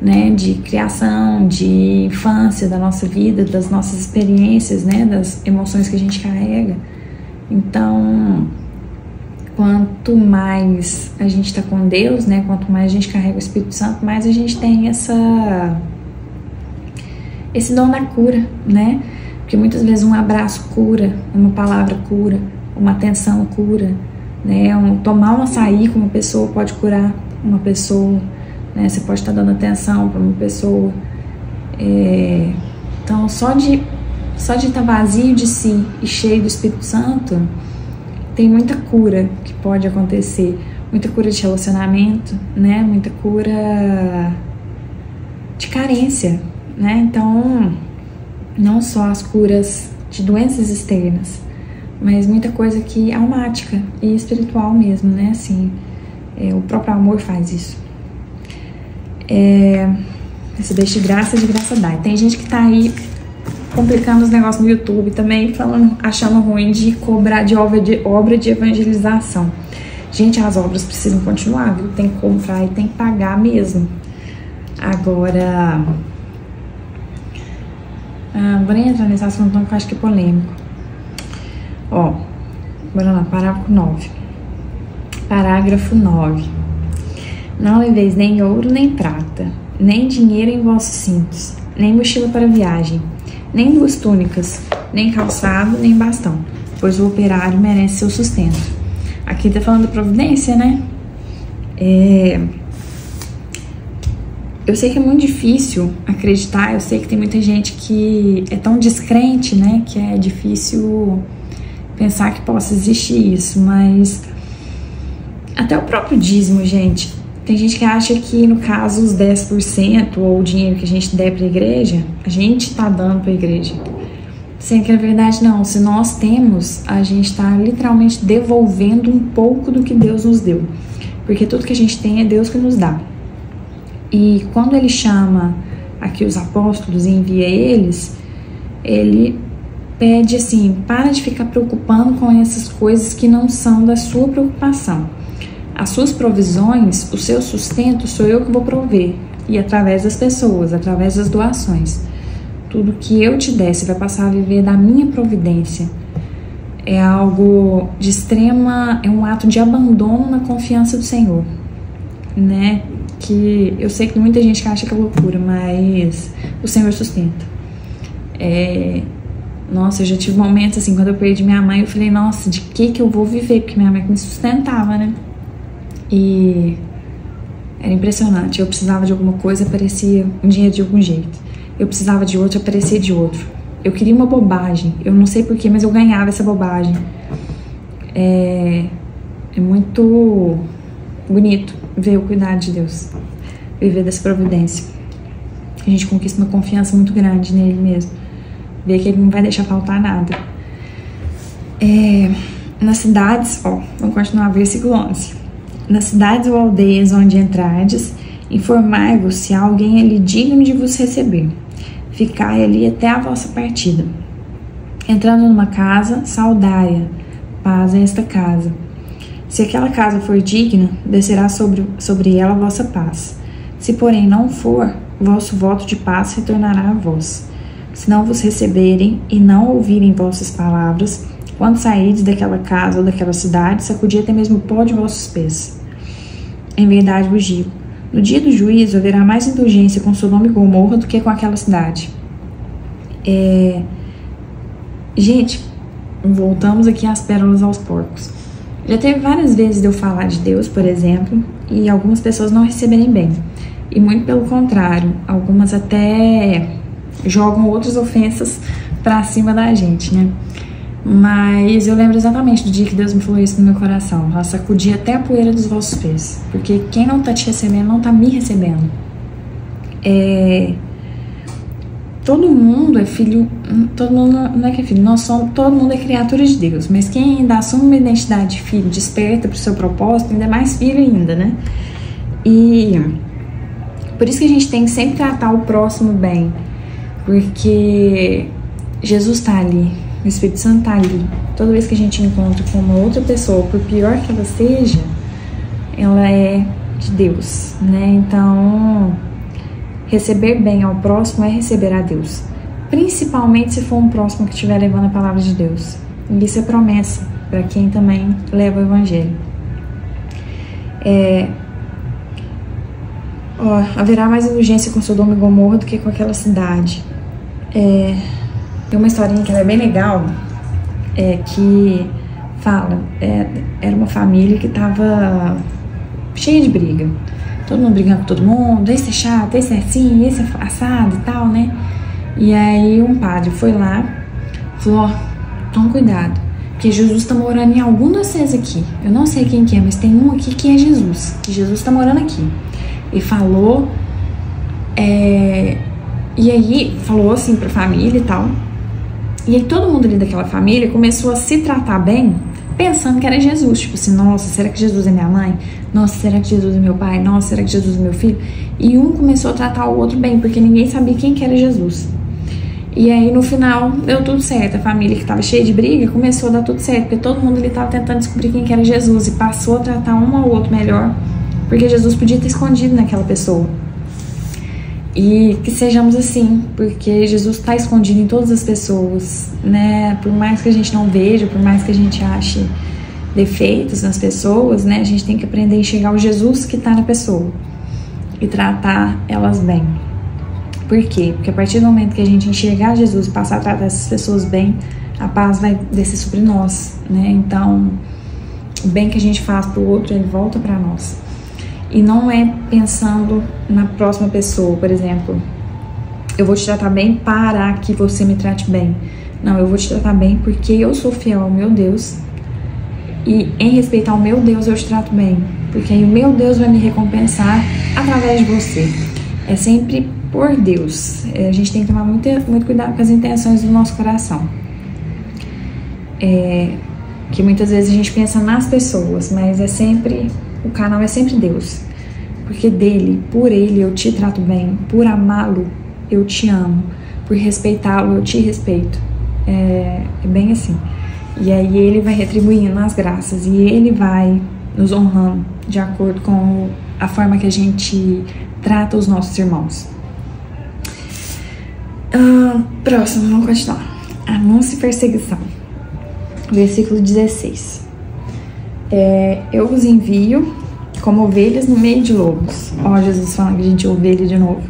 né? De criação, de infância, da nossa vida, das nossas experiências, né? Das emoções que a gente carrega. Então, quanto mais a gente está com Deus, né? Quanto mais a gente carrega o Espírito Santo, mais a gente tem esse dom da cura, né? Porque muitas vezes um abraço cura, uma palavra cura, uma atenção cura, né? Tomar um açaí com uma pessoa pode curar, uma pessoa, né? Você pode estar dando atenção para uma pessoa. Então, só de estar vazio de si e cheio do Espírito Santo, tem muita cura que pode acontecer. Muita cura de relacionamento, né? Muita cura de carência, né? Então, não só as curas de doenças externas, mas muita coisa que é almática e espiritual mesmo, né? Assim, o próprio amor faz isso. Receber de graça dá. Tem gente que tá aí complicando os negócios no YouTube também, achando ruim de cobrar de obra de evangelização. Gente, as obras precisam continuar, viu? Tem que comprar e tem que pagar mesmo. Agora, vou nem entrar nesse assunto não, que eu acho que é polêmico. Ó, bora lá, parágrafo 9. Parágrafo 9. Não leveis nem ouro nem prata, nem dinheiro em vossos cintos, nem mochila para viagem, nem 2 túnicas, nem calçado, nem bastão, pois o operário merece seu sustento. Aqui tá falando da providência, né? Eu sei que é muito difícil acreditar, eu sei que tem muita gente que é tão descrente, né? Que é difícil pensar que possa existir isso, mas até o próprio dízimo, gente. Tem gente que acha que, no caso, os 10% ou o dinheiro que a gente der para a igreja, a gente tá dando para a igreja. Sendo que, na verdade, não. Se nós temos, a gente tá literalmente devolvendo um pouco do que Deus nos deu. Porque tudo que a gente tem é Deus que nos dá. E quando ele chama aqui os apóstolos e envia eles, ele pede assim, para de ficar preocupando com essas coisas que não são da sua preocupação. As suas provisões, o seu sustento, sou eu que vou prover. E através das pessoas, através das doações. Tudo que eu te der, você vai passar a viver da minha providência. É algo de extrema, é um ato de abandono na confiança do Senhor, né? Que eu sei que tem muita gente que acha que é loucura, mas o Senhor sustenta. Nossa, eu já tive momentos assim, quando eu perdi minha mãe, eu falei, nossa, de que eu vou viver? Porque minha mãe me sustentava, né? E era impressionante. Eu precisava de alguma coisa, aparecia um dinheiro de algum jeito. Eu precisava de outro, aparecia de outro. Eu queria uma bobagem, eu não sei porquê, mas eu ganhava essa bobagem. É muito bonito ver o cuidado de Deus, viver dessa providência. A gente conquista uma confiança muito grande nele mesmo, ver que ele não vai deixar faltar nada. Nas cidades, vamos continuar, versículo 11. Nas cidades ou aldeias onde entrardes, informai-vos se há alguém ali digno de vos receber. Ficai ali até a vossa partida. Entrando numa casa, saudai-a, paz a esta casa. Se aquela casa for digna, descerá sobre ela a vossa paz. Se porém não for, vosso voto de paz retornará a vós. Se não vos receberem e não ouvirem vossas palavras, quando saídes daquela casa ou daquela cidade, sacudi até mesmo o pó de vossos pés. Em verdade vos digo, no dia do juízo haverá mais indulgência com Sodoma e Gomorra do que com aquela cidade. Gente, voltamos aqui às pérolas aos porcos. Já teve várias vezes de eu falar de Deus, por exemplo, e algumas pessoas não receberem bem. E muito pelo contrário, algumas até jogam outras ofensas pra cima da gente, né? Mas eu lembro exatamente do dia que Deus me falou isso no meu coração. Ela sacudia até a poeira dos vossos pés. Porque quem não tá te recebendo, não tá me recebendo. Todo mundo é filho. Todo mundo não é que é filho. Todo mundo é criatura de Deus. Mas quem ainda assume uma identidade de filho, desperta pro seu propósito, ainda é mais filho ainda, né? E por isso que a gente tem que sempre tratar o próximo bem. Porque Jesus tá ali. O Espírito Santo tá ali. Toda vez que a gente encontra com uma outra pessoa, por pior que ela seja, ela é de Deus, né? Então, receber bem ao próximo é receber a Deus. Principalmente se for um próximo que estiver levando a palavra de Deus. E isso é promessa para quem também leva o Evangelho. Haverá mais indulgência com Sodoma e Gomorra do que com aquela cidade. Tem uma historinha que é bem legal, que fala, era uma família que estava cheia de briga. todo mundo brigando com todo mundo, esse é chato, esse é assim, esse é assado e tal, né? E aí um padre foi lá, falou, ó, toma cuidado, porque Jesus tá morando em algum de vocês aqui. Eu não sei quem que é, mas tem um aqui que é Jesus, que Jesus tá morando aqui. E falou, e aí falou assim pra família e tal. E aí todo mundo ali daquela família começou a se tratar bem, pensando que era Jesus. Tipo assim, nossa, será que Jesus é minha mãe? Nossa, será que Jesus é meu pai? Nossa, será que Jesus é meu filho? E um começou a tratar o outro bem, porque ninguém sabia quem que era Jesus. E aí no final deu tudo certo. A família que tava cheia de briga começou a dar tudo certo, porque todo mundo ali tava tentando descobrir quem que era Jesus e passou a tratar um ao outro melhor, porque Jesus podia ter escondido naquela pessoa. E que sejamos assim, porque Jesus está escondido em todas as pessoas, né? Por mais que a gente não veja, por mais que a gente ache defeitos nas pessoas, né? A gente tem que aprender a enxergar o Jesus que está na pessoa e tratar elas bem. Por quê? Porque a partir do momento que a gente enxergar Jesus e passar a tratar essas pessoas bem, a paz vai descer sobre nós, né? Então, o bem que a gente faz pro outro, ele volta para nós. E não é pensando na próxima pessoa, por exemplo, eu vou te tratar bem para que você me trate bem. Não, eu vou te tratar bem porque eu sou fiel ao meu Deus e em respeitar ao meu Deus eu te trato bem, porque aí o meu Deus vai me recompensar através de você. É sempre por Deus. A gente tem que tomar muito cuidado com as intenções do nosso coração. Que muitas vezes a gente pensa nas pessoas, mas o canal é sempre Deus. Porque dele, por ele eu te trato bem, por amá-lo eu te amo, por respeitá-lo eu te respeito. É bem assim. E aí ele vai retribuindo as graças e ele vai nos honrando de acordo com a forma que a gente trata os nossos irmãos. Próximo, vamos continuar. Anúncio e perseguição. Versículo 16. Eu vos envio como ovelhas no meio de lobos. Ó, Jesus falando que a gente é ovelha de novo.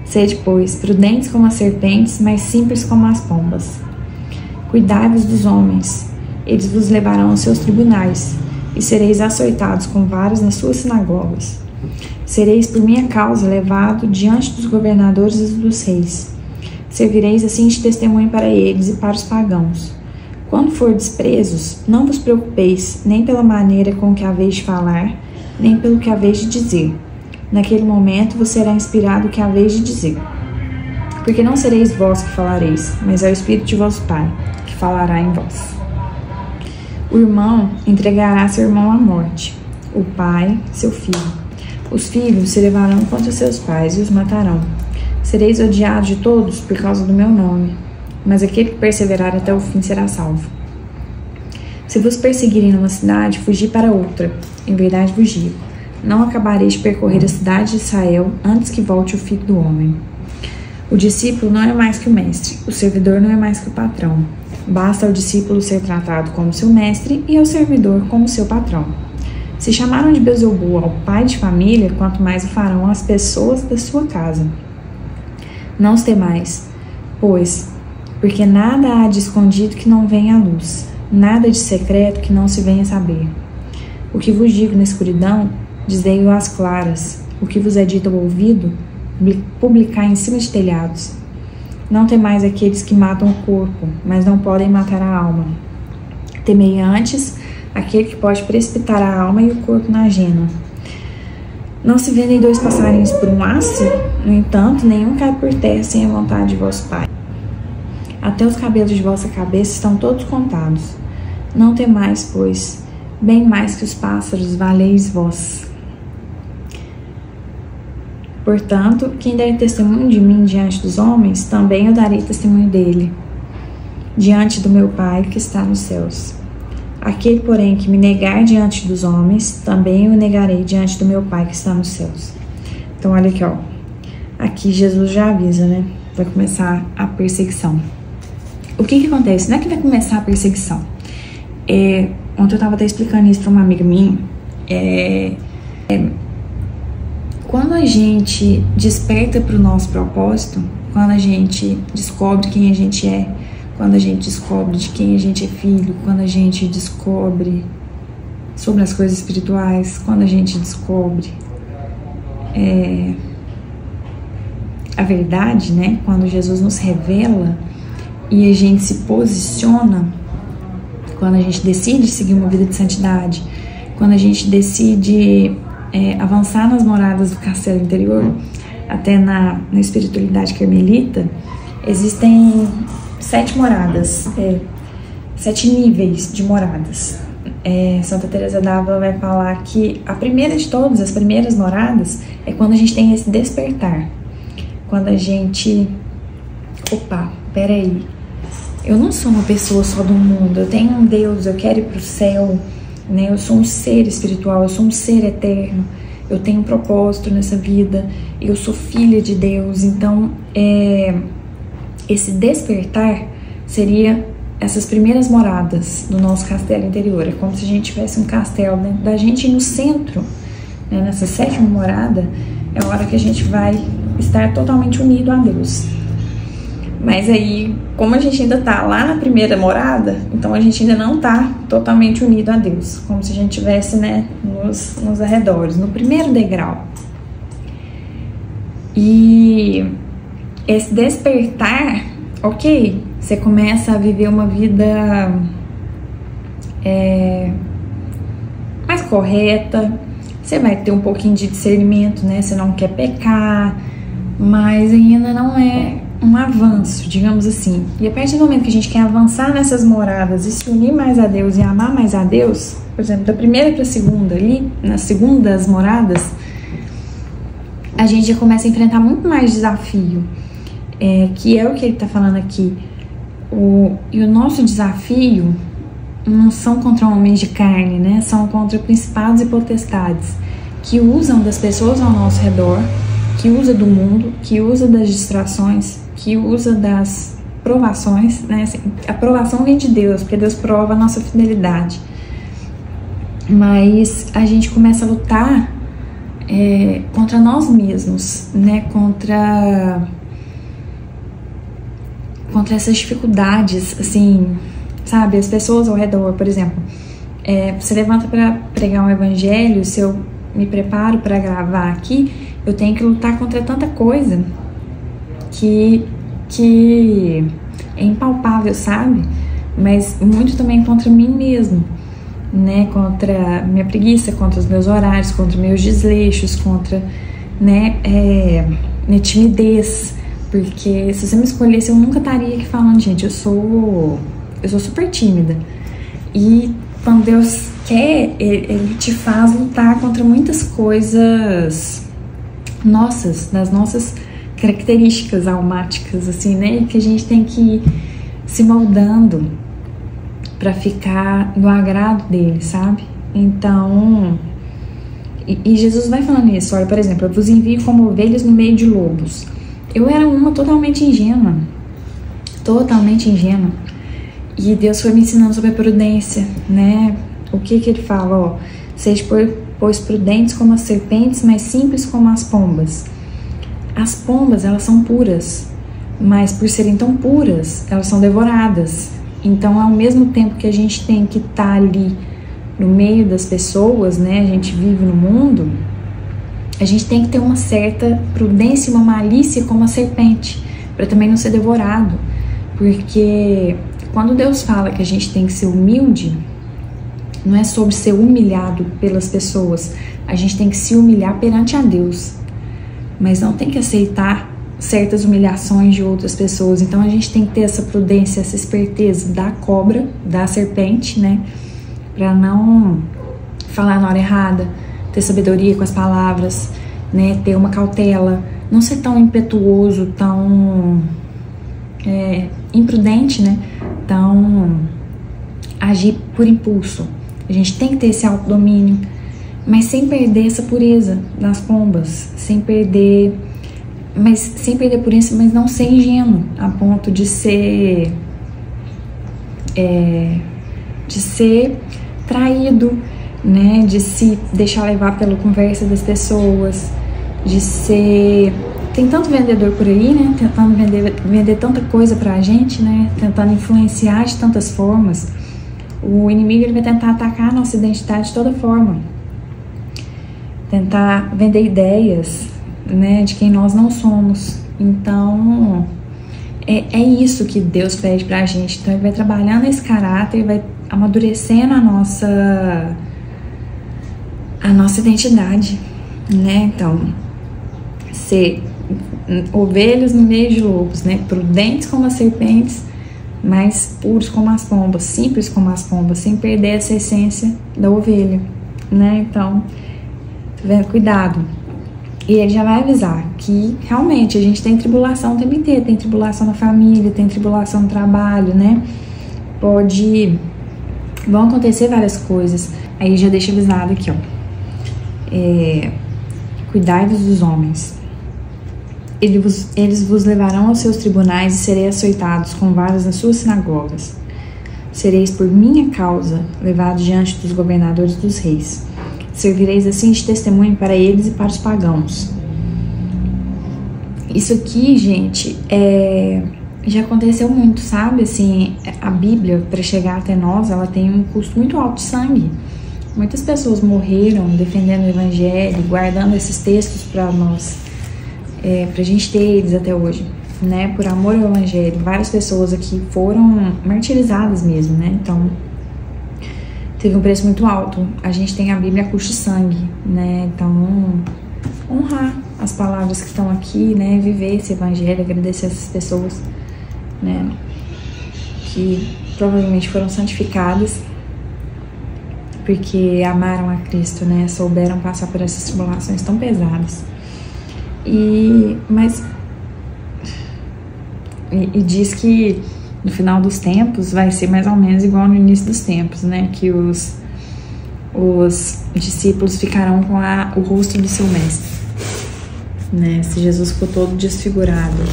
Sede, pois, prudentes como as serpentes, mas simples como as pombas. Cuidai-vos dos homens, eles vos levarão aos seus tribunais, e sereis açoitados com varas nas suas sinagogas. Sereis por minha causa levado diante dos governadores e dos reis. Servireis assim de testemunho para eles e para os pagãos. Quando fordes presos, não vos preocupeis nem pela maneira com que haveis de falar, nem pelo que haveis de dizer. Naquele momento vos será inspirado o que haveis de dizer. Porque não sereis vós que falareis, mas é o Espírito de vosso Pai, que falará em vós. O irmão entregará seu irmão à morte, o pai, seu filho. Os filhos se levarão contra seus pais e os matarão. Sereis odiados de todos por causa do meu nome, mas aquele que perseverar até o fim será salvo. Se vos perseguirem numa cidade, fugi para outra. Em verdade vos digo, não acabareis de percorrer a cidade de Israel antes que volte o Filho do Homem. O discípulo não é mais que o mestre, o servidor não é mais que o patrão. Basta ao discípulo ser tratado como seu mestre e ao servidor como seu patrão. Se chamaram de Beelzebul ao pai de família, quanto mais o farão as pessoas da sua casa. Não os temais, pois, porque nada há de escondido que não venha à luz, nada de secreto que não se venha a saber. O que vos digo na escuridão, dizei-o às claras. O que vos é dito ao ouvido, publicai em cima de telhados. Não temais aqueles que matam o corpo, mas não podem matar a alma. Temei antes aquele que pode precipitar a alma e o corpo na jena. Não se vendem dois passarinhos por um aço? No entanto, nenhum cai por terra sem a vontade de vosso Pai. Até os cabelos de vossa cabeça estão todos contados. Não temais, pois, bem mais que os pássaros valeis vós. Portanto, quem der testemunho de mim diante dos homens, também eu darei testemunho dele, diante do meu Pai que está nos céus. Aquele, porém, que me negar diante dos homens, também eu negarei diante do meu Pai que está nos céus. Então, olha aqui, ó. Aqui Jesus já avisa, né? Vai começar a perseguição. O que acontece? Não é que vai começar a perseguição. Ontem eu estava até explicando isso para uma amiga minha. Quando a gente desperta para o nosso propósito, quando a gente descobre quem a gente é, quando a gente descobre de quem a gente é filho, quando a gente descobre sobre as coisas espirituais, quando a gente descobre a verdade, né? Quando Jesus nos revela e a gente se posiciona, quando a gente decide seguir uma vida de santidade, quando a gente decide avançar nas moradas do castelo interior, até na espiritualidade carmelita, existem 7 moradas, 7 níveis de moradas. Santa Teresa d'Ávila vai falar que a primeira de todas, as primeiras moradas, é quando a gente tem esse despertar. Quando a gente... Opa, peraí. Eu não sou uma pessoa só do mundo. Eu tenho um Deus, eu quero ir pro céu, né? Eu sou um ser espiritual, eu sou um ser eterno. Eu tenho um propósito nessa vida. Eu sou filha de Deus. Então, esse despertar seria essas primeiras moradas do nosso castelo interior. É como se a gente tivesse um castelo dentro da gente, e no centro, né, nessa 7ª morada, é a hora que a gente vai estar totalmente unido a Deus. Mas aí, como a gente ainda tá lá na primeira morada, então a gente ainda não tá totalmente unido a Deus, como se a gente estivesse, né, nos arredores, no primeiro degrau. E esse despertar, ok, você começa a viver uma vida mais correta, você vai ter um pouquinho de discernimento, né? Você não quer pecar, mas ainda não é um avanço, digamos assim. E a partir do momento que a gente quer avançar nessas moradas e se unir mais a Deus e amar mais a Deus, por exemplo, da primeira para a segunda ali, nas segundas moradas, a gente já começa a enfrentar muito mais desafio, que é o que ele está falando aqui. E o nosso desafio não são contra homens de carne, né? São contra principados e potestades que usam das pessoas ao nosso redor, que usa do mundo, que usa das distrações, que usa das provações, né? Assim, a provação vem de Deus, porque Deus prova a nossa fidelidade. Mas a gente começa a lutar contra nós mesmos, né? Contra essas dificuldades, assim, sabe? As pessoas ao redor, por exemplo, você levanta para pregar um evangelho, se eu me preparo para gravar aqui, eu tenho que lutar contra tanta coisa que é impalpável, sabe? Mas muito também contra mim mesmo, né? Contra minha preguiça, contra os meus horários, contra meus desleixos, contra, né, minha timidez. Porque se você me escolhesse, eu nunca estaria aqui falando, gente, eu sou super tímida. E quando Deus quer, Ele te faz lutar contra muitas coisas das nossas características almáticas, assim, né? E que a gente tem que ir se moldando para ficar no agrado dele, sabe? Então, e Jesus vai falando isso. Olha, por exemplo, eu vos envio como ovelhas no meio de lobos. Eu era uma totalmente ingênua. E Deus foi me ensinando sobre a prudência, né? O que ele fala? Ó, seja, pois, prudentes como as serpentes, mas simples como as pombas. As pombas, elas são puras, mas por serem tão puras, elas são devoradas. Então, ao mesmo tempo que a gente tem que estar ali no meio das pessoas, né? A gente vive no mundo, a gente tem que ter uma certa prudência e uma malícia como a serpente, para também não ser devorado. Porque quando Deus fala que a gente tem que ser humilde, não é sobre ser humilhado pelas pessoas, a gente tem que se humilhar perante a Deus, mas não tem que aceitar certas humilhações de outras pessoas. Então a gente tem que ter essa prudência, essa esperteza da cobra, da serpente, né, para não falar na hora errada, ter sabedoria com as palavras, né, ter uma cautela, não ser tão impetuoso, tão imprudente, né, tão agir por impulso. A gente tem que ter esse autodomínio, mas sem perder essa pureza das pombas, sem perder a pureza, mas não ser ingênuo a ponto de ser traído, né, de se deixar levar pela conversa das pessoas, de ser... Tem tanto vendedor por aí, né, tentando vender tanta coisa pra gente, né, tentando influenciar de tantas formas. O inimigo ele vai tentar atacar a nossa identidade de toda forma. Tentar vender ideias, né, de quem nós não somos. Então, é isso que Deus pede pra gente. Então, ele vai trabalhando esse caráter, vai amadurecendo a nossa identidade, né? Então, ser ovelhas no meio de lobos, né? Prudentes como as serpentes, mas puros como as pombas, simples como as pombas, sem perder essa essência da ovelha, né? Então, cuidado. E ele já vai avisar que realmente a gente tem tribulação o tempo inteiro, tem tribulação na família, tem tribulação no trabalho, né? Vão acontecer várias coisas. Aí já deixa avisado aqui, ó. Cuidai-vos dos homens. Eles vos levarão aos seus tribunais e sereis açoitados com varas nas suas sinagogas. Sereis por minha causa levados diante dos governadores dos reis. Servireis assim de testemunho para eles e para os pagãos. Isso aqui, gente, já aconteceu muito, sabe? Assim, a Bíblia, para chegar até nós, ela tem um custo muito alto de sangue. Muitas pessoas morreram defendendo o Evangelho, guardando esses textos para nós, para a gente ter eles até hoje, né? Por amor ao Evangelho. Várias pessoas aqui foram martirizadas mesmo, né? Então, teve um preço muito alto. A gente tem a Bíblia a custo de sangue, né? Então, honrar as palavras que estão aqui, né? Viver esse evangelho, agradecer essas pessoas, né? Que provavelmente foram santificadas porque amaram a Cristo, né? Souberam passar por essas tribulações tão pesadas. E diz que no final dos tempos vai ser mais ou menos igual no início dos tempos, né? Que os discípulos ficarão com o rosto do seu mestre, né? Se Jesus ficou todo desfigurado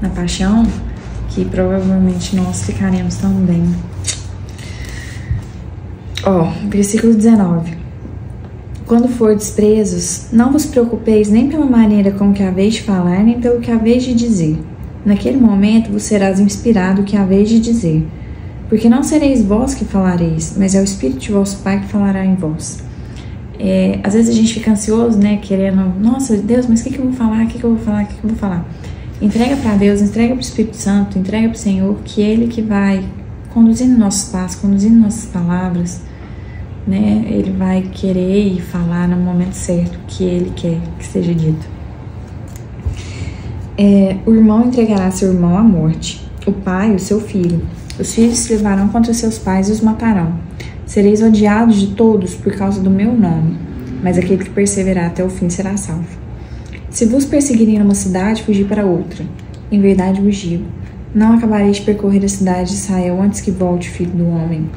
na paixão, que provavelmente nós ficaremos também. Versículo 19. Quando fordes presos, não vos preocupeis nem pela maneira com que haveis de falar, nem pelo que haveis de dizer. Naquele momento vos serás inspirado o que haveis de dizer, porque não sereis vós que falareis, mas é o Espírito de vosso Pai que falará em vós. Às vezes a gente fica ansioso, né, querendo, nossa, Deus, mas o que eu vou falar, o que eu vou falar? Entrega para Deus, entrega para o Espírito Santo, entrega para o Senhor, que Ele que vai conduzindo nossos passos, conduzindo nossas palavras, né? Ele vai querer falar no momento certo que Ele quer que seja dito. O irmão entregará seu irmão à morte, o pai o seu filho. Os filhos se levarão contra seus pais e os matarão. Sereis odiados de todos por causa do meu nome, mas aquele que perseverar até o fim será salvo. Se vos perseguirem numa cidade, fugi para outra. Em verdade vos digo, não acabarei de percorrer a cidade de Israel antes que volte o Filho do Homem.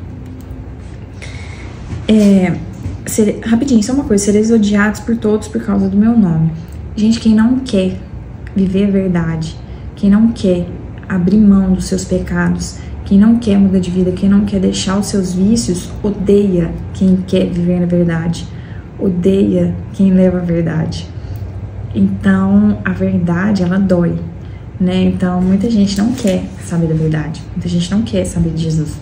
Rapidinho, só uma coisa, sereis odiados por todos por causa do meu nome. Gente, quem não quer viver a verdade, quem não quer abrir mão dos seus pecados, quem não quer mudar de vida, quem não quer deixar os seus vícios, odeia quem quer viver na verdade, odeia quem leva a verdade. Então, a verdade, ela dói, né? Então, muita gente não quer saber da verdade, muita gente não quer saber de Jesus.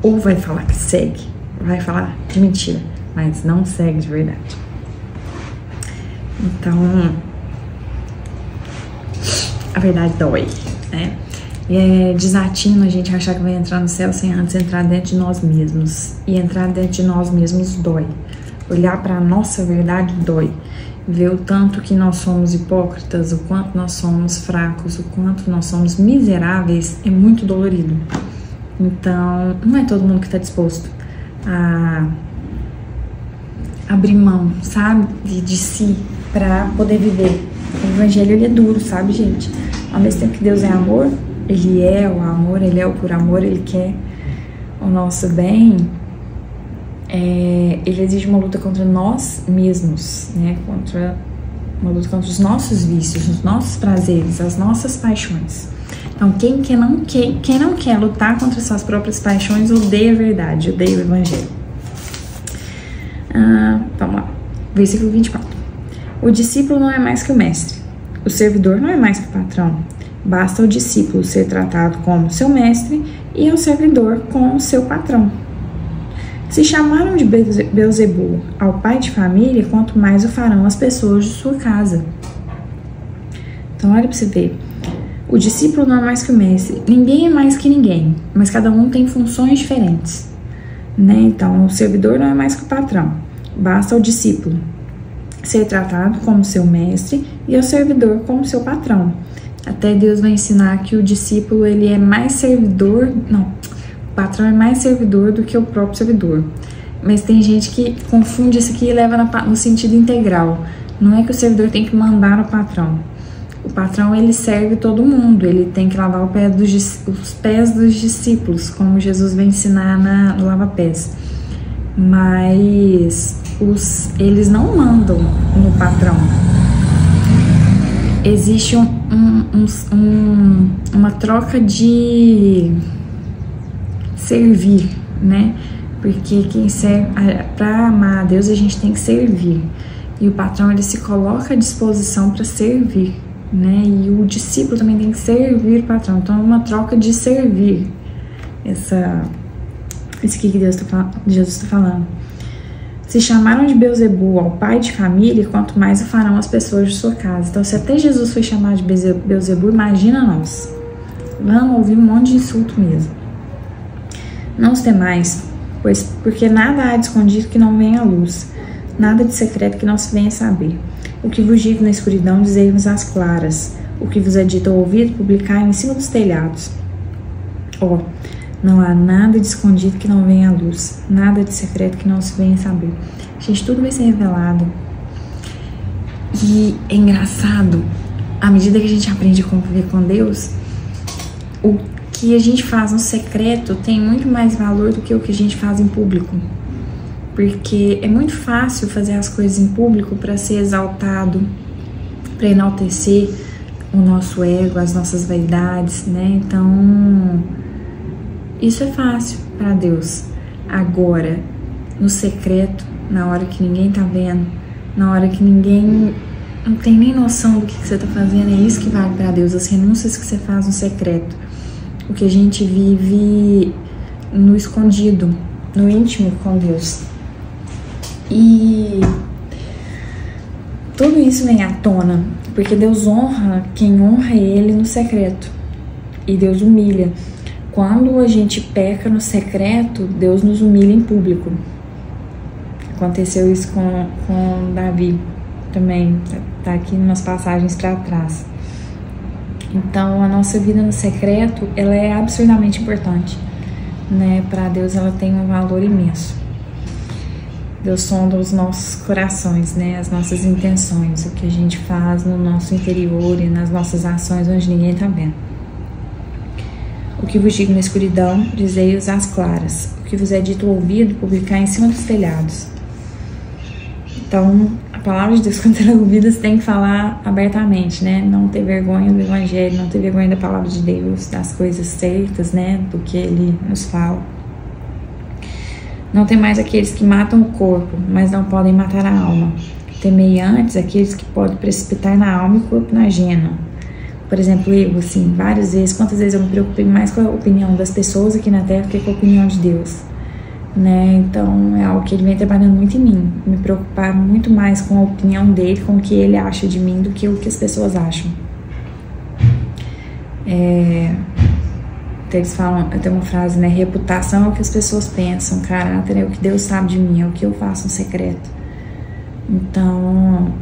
Ou vai falar que segue, vai falar de mentira, mas não segue de verdade. Então, a verdade dói, né? E é desatino a gente achar que vai entrar no céu sem antes entrar dentro de nós mesmos. E entrar dentro de nós mesmos dói. Olhar para a nossa verdade dói. Ver o tanto que nós somos hipócritas, o quanto nós somos fracos, o quanto nós somos miseráveis, é muito dolorido. Então, não é todo mundo que está disposto a abrir mão, sabe, de si para poder viver. O evangelho, ele é duro, sabe, gente? Ao mesmo tempo que Deus é amor, Ele é o amor, Ele é o por amor, Ele quer o nosso bem. Ele exige uma luta contra nós mesmos, né? Uma luta contra os nossos vícios, os nossos prazeres, as nossas paixões. Então, quem não quer lutar contra suas próprias paixões, odeia a verdade, odeia o evangelho. Vamos lá. Versículo 24. O discípulo não é mais que o mestre. O servidor não é mais que o patrão. Basta ao discípulo ser tratado como seu mestre e ao servidor como seu patrão. Se chamaram de Beelzebul ao pai de família, quanto mais o farão as pessoas de sua casa. Então, olha para você ver. O discípulo não é mais que o mestre. Ninguém é mais que ninguém, mas cada um tem funções diferentes, né? Então, o servidor não é mais que o patrão. Basta ao discípulo ser tratado como seu mestre e ao servidor como seu patrão. Até Deus vai ensinar que o discípulo, ele é mais servidor... Não, o patrão é mais servidor do que o próprio servidor. Mas tem gente que confunde isso aqui e leva no sentido integral. Não é que o servidor tem que mandar no patrão. O patrão, ele serve todo mundo. Ele tem que lavar os pés dos discípulos, como Jesus vai ensinar no lava-pés. Mas eles não mandam no patrão. Existe uma troca de servir, né? Porque quem serve, para amar a Deus, a gente tem que servir. E o patrão, ele se coloca à disposição para servir, né? E o discípulo também tem que servir o patrão. Então é uma troca de servir. Isso aqui que Jesus está falando. Se chamaram de Beelzebul ao pai de família, quanto mais o farão as pessoas de sua casa. Então, se até Jesus foi chamado de Beelzebul, imagina nós. Vamos ouvir um monte de insulto mesmo. Não os temais, porque nada há de escondido que não venha à luz, nada de secreto que não se venha a saber. O que vos digo na escuridão, dizei-vos às claras. O que vos é dito ao ouvido, publicai em cima dos telhados. Não há nada de escondido que não venha à luz, nada de secreto que não se venha a saber. Gente, tudo vai ser revelado. E é engraçado, à medida que a gente aprende a conviver com Deus, o que a gente faz no secreto tem muito mais valor do que o que a gente faz em público. Porque é muito fácil fazer as coisas em público para ser exaltado, para enaltecer o nosso ego, as nossas vaidades, né? Então, isso é fácil para Deus. Agora, no secreto, na hora que ninguém tá vendo, na hora que ninguém não tem nem noção do que você tá fazendo, é isso que vale para Deus, as renúncias que você faz no secreto. O que a gente vive no escondido, no íntimo com Deus. E tudo isso vem à tona, porque Deus honra quem honra Ele no secreto. E Deus humilha. Quando a gente peca no secreto, Deus nos humilha em público. Aconteceu isso com Davi também, tá aqui em umas passagens para trás. Então, a nossa vida no secreto, ela é absurdamente importante, né? Para Deus, ela tem um valor imenso. Deus sonda os nossos corações, né? As nossas intenções, o que a gente faz no nosso interior e nas nossas ações onde ninguém tá vendo. O que vos digo na escuridão, dizei-os às claras. O que vos é dito ao ouvido, publicar em cima dos telhados. Então, a palavra de Deus, quando ela é ouvida, você tem que falar abertamente, né? Não ter vergonha do evangelho, não ter vergonha da palavra de Deus, das coisas certas, né? Do que Ele nos fala. Não tem mais aqueles que matam o corpo, mas não podem matar a alma. Temei antes aqueles que podem precipitar na alma e o corpo na gena. Por exemplo, eu, assim, várias vezes, quantas vezes eu me preocupei mais com a opinião das pessoas aqui na Terra do que com a opinião de Deus, né? Então, é algo que Ele vem trabalhando muito em mim, me preocupar muito mais com a opinião dEle, com o que Ele acha de mim, do que o que as pessoas acham. Eles falam, tem uma frase, né? Reputação é o que as pessoas pensam, caráter é o que Deus sabe de mim, é o que eu faço no secreto. Então,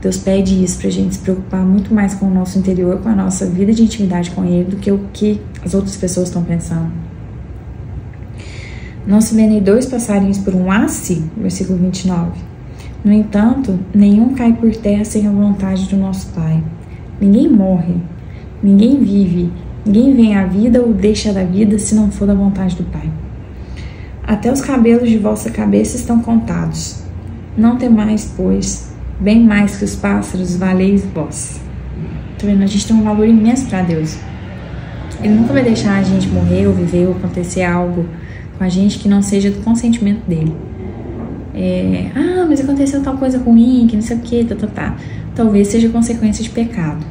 Deus pede isso pra gente se preocupar muito mais com o nosso interior, com a nossa vida de intimidade com Ele, do que o que as outras pessoas estão pensando. Não se vendem 2 passarinhos por um asse, versículo 29. No entanto, nenhum cai por terra sem a vontade do nosso Pai. Ninguém morre, ninguém vive, ninguém vem à vida ou deixa da vida se não for da vontade do Pai. Até os cabelos de vossa cabeça estão contados. Não temais, pois, bem mais que os pássaros, valeis vós. Tá vendo? A gente tem um valor imenso para Deus. Ele nunca vai deixar a gente morrer ou viver ou acontecer algo com a gente que não seja do consentimento dele. Mas aconteceu tal coisa ruim, que não sei o que, tá. Talvez seja consequência de pecado,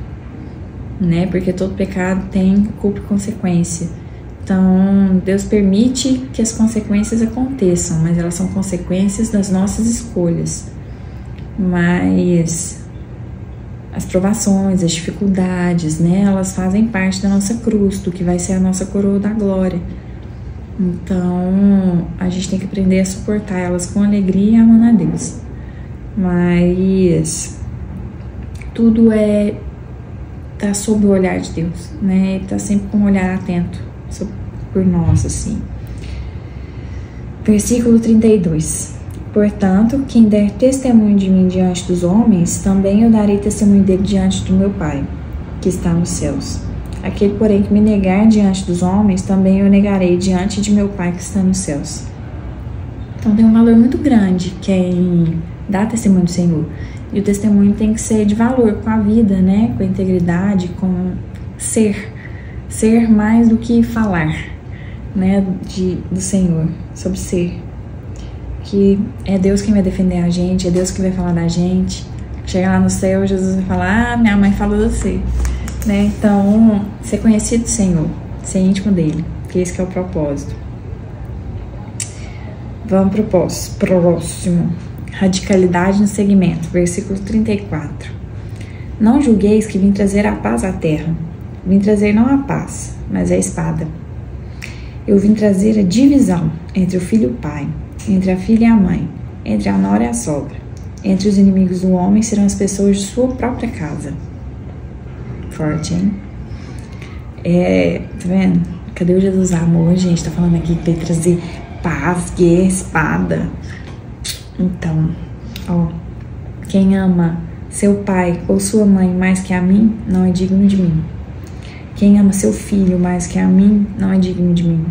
né? Porque todo pecado tem culpa e consequência. Então, Deus permite que as consequências aconteçam, mas elas são consequências das nossas escolhas. Mas as provações, as dificuldades, né, elas fazem parte da nossa cruz, do que vai ser a nossa coroa da glória. Então, a gente tem que aprender a suportar elas com alegria e amando a Deus. Mas tudo tá sob o olhar de Deus, né? Ele tá sempre com um olhar atento por nós, assim. Versículo 32. Portanto, quem der testemunho de mim diante dos homens, também eu darei testemunho dele diante do meu Pai, que está nos céus. Aquele, porém, que me negar diante dos homens, também eu negarei diante de meu Pai que está nos céus. Então tem um valor muito grande quem dá testemunho do Senhor. E o testemunho tem que ser de valor, com a vida, né? Com a integridade, com ser mais do que falar, né? Do Senhor, sobre ser. Que é Deus quem vai defender a gente, é Deus que vai falar da gente. Chegar lá no céu, Jesus vai falar, minha mãe falou de você. Né? Então, ser conhecido do Senhor, ser íntimo dele, que esse que é o propósito. Vamos pro próximo. Radicalidade no segmento, versículo 34. Não julgueis que vim trazer a paz à terra. Vim trazer não a paz, mas a espada. Eu vim trazer a divisão entre o filho e o pai, entre a filha e a mãe, entre a nora e a sogra. Entre os inimigos do homem serão as pessoas de sua própria casa. Forte, hein? Tá vendo? Cadê o Jesus amor, gente? Tá falando aqui que veio trazer paz, guerra, espada. Então, ó, quem ama seu pai ou sua mãe mais que a mim, não é digno de mim. Quem ama seu filho mais que a mim, não é digno de mim.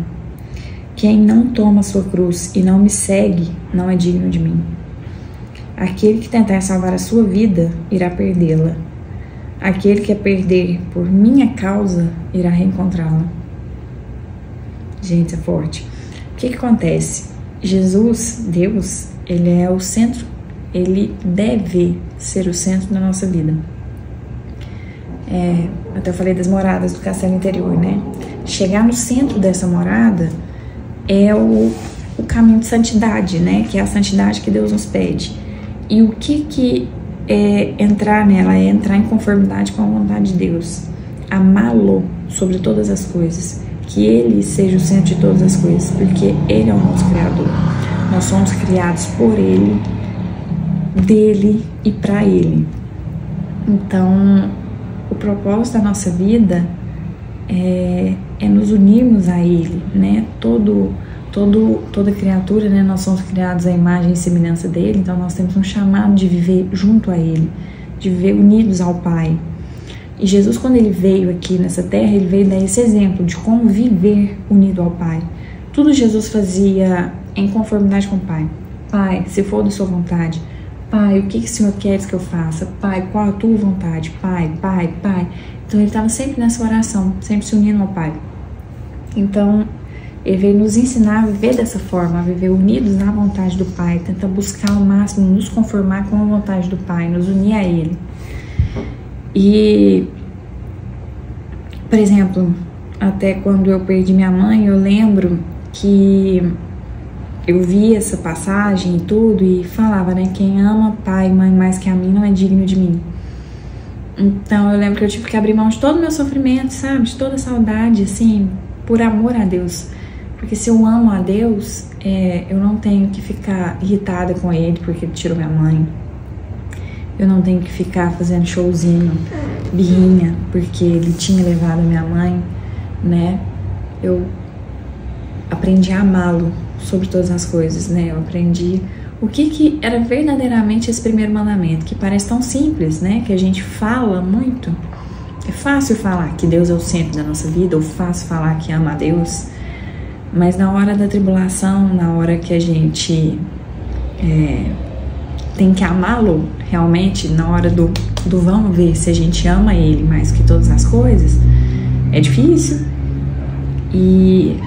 Quem não toma sua cruz e não me segue, não é digno de mim. Aquele que tentar salvar a sua vida, irá perdê-la. Aquele que a perder por minha causa, irá reencontrá-la. Gente, é forte. O que acontece? Jesus, Deus, ele é o centro, ele deve ser o centro da nossa vida. Até eu falei das moradas do castelo interior, né? Chegar no centro dessa morada é o caminho de santidade, né? Que é a santidade que Deus nos pede. E o que é entrar nela? É entrar em conformidade com a vontade de Deus. Amá-lo sobre todas as coisas. Que Ele seja o centro de todas as coisas, porque Ele é o nosso Criador. Nós somos criados por Ele, dele e para Ele. Então, o propósito da nossa vida é nos unirmos a Ele, né? Toda criatura, né? Nós somos criados à imagem e semelhança dele, então nós temos um chamado de viver junto a Ele, de viver unidos ao Pai. E Jesus, quando Ele veio aqui nessa terra, Ele veio dar esse exemplo de como viver unido ao Pai. Tudo Jesus fazia em conformidade com o Pai. Pai, se for da sua vontade. Pai, o que o Senhor quer que eu faça? Pai, qual a tua vontade? Pai, Pai, Pai. Então Ele estava sempre nessa oração, sempre se unindo ao Pai. Então, Ele veio nos ensinar a viver dessa forma, a viver unidos na vontade do Pai, tentar buscar ao máximo, nos conformar com a vontade do Pai, nos unir a Ele. E, por exemplo, até quando eu perdi minha mãe, eu lembro que eu vi essa passagem e tudo e falava, né, quem ama pai e mãe mais que a mim não é digno de mim. Então eu lembro que eu tive que abrir mão de todo o meu sofrimento, sabe, de toda a saudade, assim, por amor a Deus. Porque se eu amo a Deus, eu não tenho que ficar irritada com Ele porque Ele tirou minha mãe. Eu não tenho que ficar fazendo showzinho, birrinha, porque Ele tinha levado a minha mãe, né? Eu aprendi a amá-lo sobre todas as coisas, né? Eu aprendi o que era verdadeiramente esse primeiro mandamento, que parece tão simples, né? Que a gente fala muito. É fácil falar que Deus é o centro da nossa vida, ou fácil falar que ama a Deus, mas na hora da tribulação, na hora que a gente tem que amá-lo realmente, na hora do vamos ver se a gente ama Ele mais que todas as coisas, é difícil. E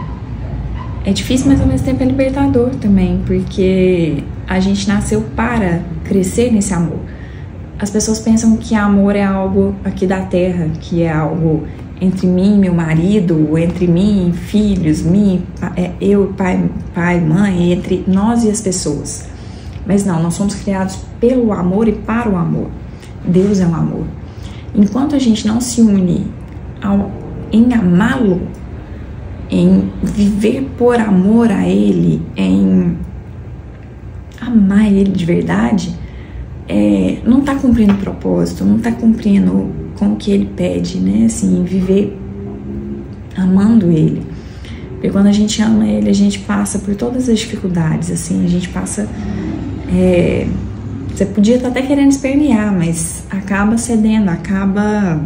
é difícil, mas ao mesmo tempo é libertador também, porque a gente nasceu para crescer nesse amor. As pessoas pensam que amor é algo aqui da terra, que é algo entre mim e meu marido, entre mim e filhos, eu, pai, mãe, entre nós e as pessoas. Mas não, nós somos criados pelo amor e para o amor. Deus é um amor. Enquanto a gente não se une em amá-lo, em viver por amor a Ele, em amar Ele de verdade, não está cumprindo o propósito, não está cumprindo com o que Ele pede, né? Assim, viver amando Ele. Porque quando a gente ama Ele, a gente passa por todas as dificuldades, assim, a gente passa... você podia estar até querendo espernear, mas acaba cedendo, acaba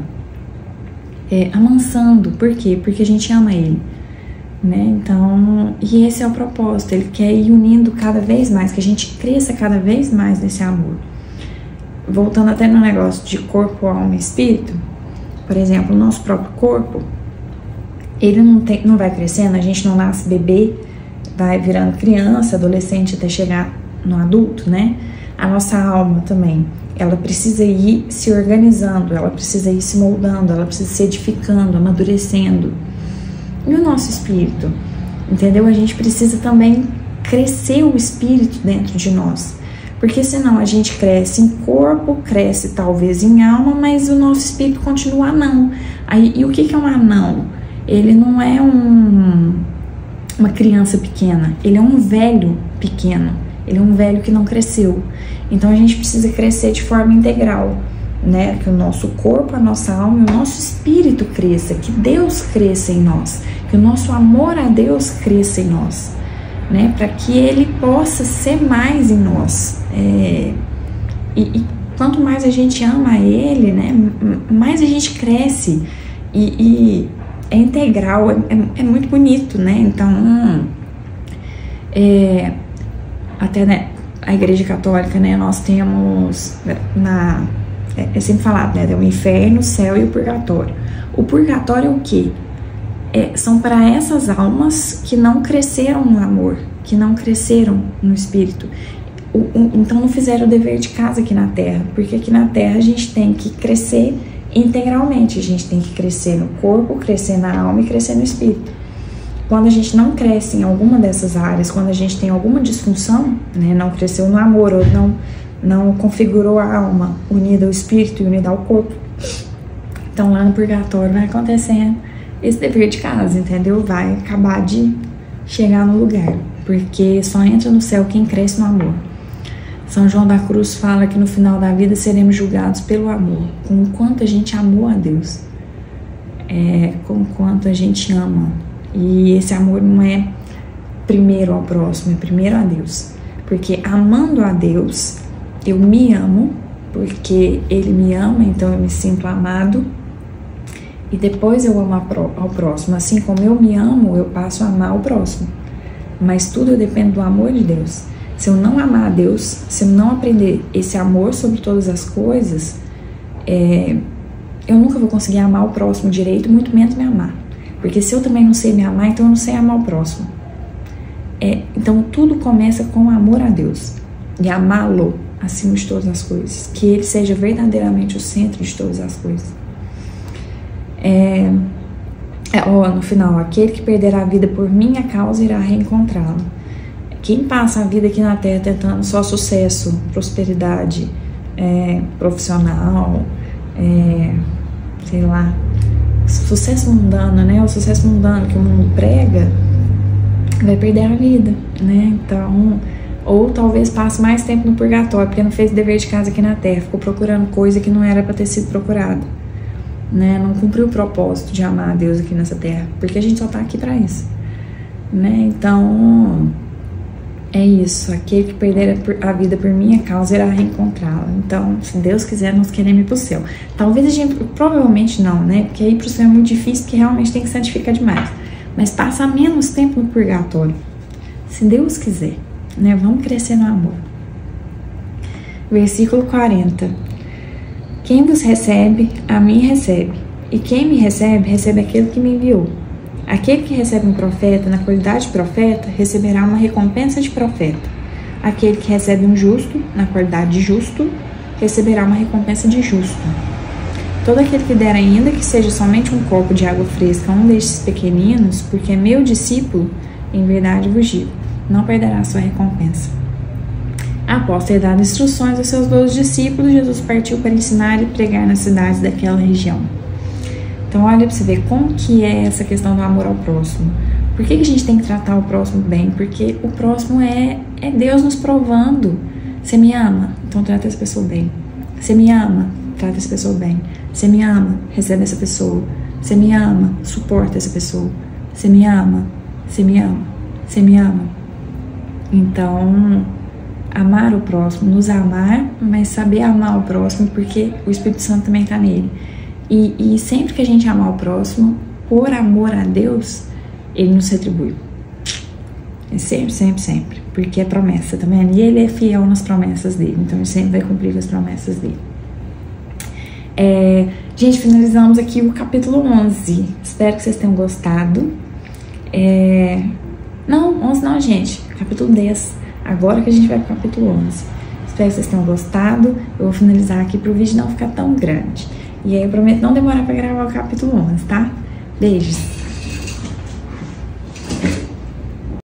amansando. Por quê? Porque a gente ama Ele, né? Então, e esse é o propósito. Ele quer ir unindo cada vez mais, que a gente cresça cada vez mais nesse amor. Voltando até no negócio de corpo, alma e espírito, por exemplo, o nosso próprio corpo, ele não vai crescendo, a gente não nasce bebê, vai virando criança, adolescente até chegar no adulto, né? A nossa alma também, ela precisa ir se organizando, ela precisa ir se moldando, ela precisa se edificando, amadurecendo. E o nosso espírito, entendeu? A gente precisa também crescer o espírito dentro de nós, porque senão a gente cresce em corpo, cresce talvez em alma, mas o nosso espírito continua anão. E o que é um anão? Ele não é uma criança pequena, ele é um velho pequeno, ele é um velho que não cresceu. Então a gente precisa crescer de forma integral, né? Que o nosso corpo, a nossa alma e o nosso espírito cresça, que Deus cresça em nós, que o nosso amor a Deus cresça em nós, né? Para que Ele possa ser mais em nós. E quanto mais a gente ama Ele, né? Mais a gente cresce. E é integral, é muito bonito, né? Então, até, né, a Igreja Católica, né? Nós temos é sempre falado, né? Tem o inferno, o céu e o purgatório. O purgatório é o quê? São para essas almas que não cresceram no amor, que não cresceram no espírito. Então não fizeram o dever de casa aqui na Terra, porque aqui na Terra a gente tem que crescer integralmente, a gente tem que crescer no corpo, crescer na alma e crescer no espírito. Quando a gente não cresce em alguma dessas áreas, quando a gente tem alguma disfunção, né, não cresceu no amor ou não configurou a alma unida ao espírito e unida ao corpo, então lá no purgatório vai acontecendo esse dever de casa, entendeu? Vai acabar de chegar no lugar, porque só entra no céu quem cresce no amor. São João da Cruz fala que no final da vida seremos julgados pelo amor, com o quanto a gente amou a Deus, com o quanto a gente ama. E esse amor não é primeiro ao próximo, é primeiro a Deus, porque amando a Deus eu me amo, porque Ele me ama, então eu me sinto amado, e depois eu amo ao próximo. Assim como eu me amo, eu passo a amar o próximo. Mas tudo depende do amor de Deus. Se eu não amar a Deus, se eu não aprender esse amor sobre todas as coisas, eu nunca vou conseguir amar o próximo direito, muito menos me amar. Porque se eu também não sei me amar, então eu não sei amar o próximo. Então tudo começa com o amor a Deus e amá-lo acima de todas as coisas, que Ele seja verdadeiramente o centro de todas as coisas. No final, aquele que perderá a vida por minha causa irá reencontrá-la. Quem passa a vida aqui na Terra tentando só sucesso, prosperidade profissional, sei lá, sucesso mundano, né? O sucesso mundano que o mundo prega, vai perder a vida, né? Então, ou talvez passe mais tempo no purgatório, porque não fez o dever de casa aqui na Terra, ficou procurando coisa que não era para ter sido procurada, né? Não cumpriu o propósito de amar a Deus aqui nessa Terra, porque a gente só tá aqui para isso, né? Então, é isso. Aquele que perder a vida por minha causa irá reencontrá-la. Então, se Deus quiser, nós queremos ir pro céu. Talvez a gente, provavelmente não, né? Porque ir pro céu é muito difícil, porque realmente tem que santificar demais. Mas passar menos tempo no purgatório, se Deus quiser, né? Vamos crescer no amor. Versículo 40. Quem vos recebe, a mim recebe. E quem me recebe, recebe aquele que me enviou. Aquele que recebe um profeta na qualidade de profeta, receberá uma recompensa de profeta. Aquele que recebe um justo na qualidade de justo, receberá uma recompensa de justo. Todo aquele que der ainda que seja somente um copo de água fresca a um destes pequeninos, porque é meu discípulo, em verdade vos digo, não perderá a sua recompensa. Após ter dado instruções aos seus 12 discípulos, Jesus partiu para ensinar e pregar nas cidades daquela região. Então olha para você ver como que é essa questão do amor ao próximo. Por que a gente tem que tratar o próximo bem? Porque o próximo é Deus nos provando. Você me ama? Então trata essa pessoa bem. Você me ama? Trata essa pessoa bem. Você me ama? Recebe essa pessoa. Você me ama? Suporta essa pessoa. Você me ama? Você me ama? Você me ama? Então, amar o próximo, nos amar, mas saber amar o próximo, porque o Espírito Santo também está nele. E sempre que a gente amar o próximo, por amor a Deus, ele nos retribui. É sempre, sempre, sempre. Porque é promessa, tá vendo? E ele é fiel nas promessas dele. Então, ele sempre vai cumprir com as promessas dele. Gente, finalizamos aqui o capítulo 11. Espero que vocês tenham gostado. Não, 11 não, gente. Capítulo 10. Agora que a gente vai pro capítulo 11. Espero que vocês tenham gostado. Eu vou finalizar aqui pro vídeo não ficar tão grande. E aí eu prometo não demorar pra gravar o capítulo 11, tá? Beijos!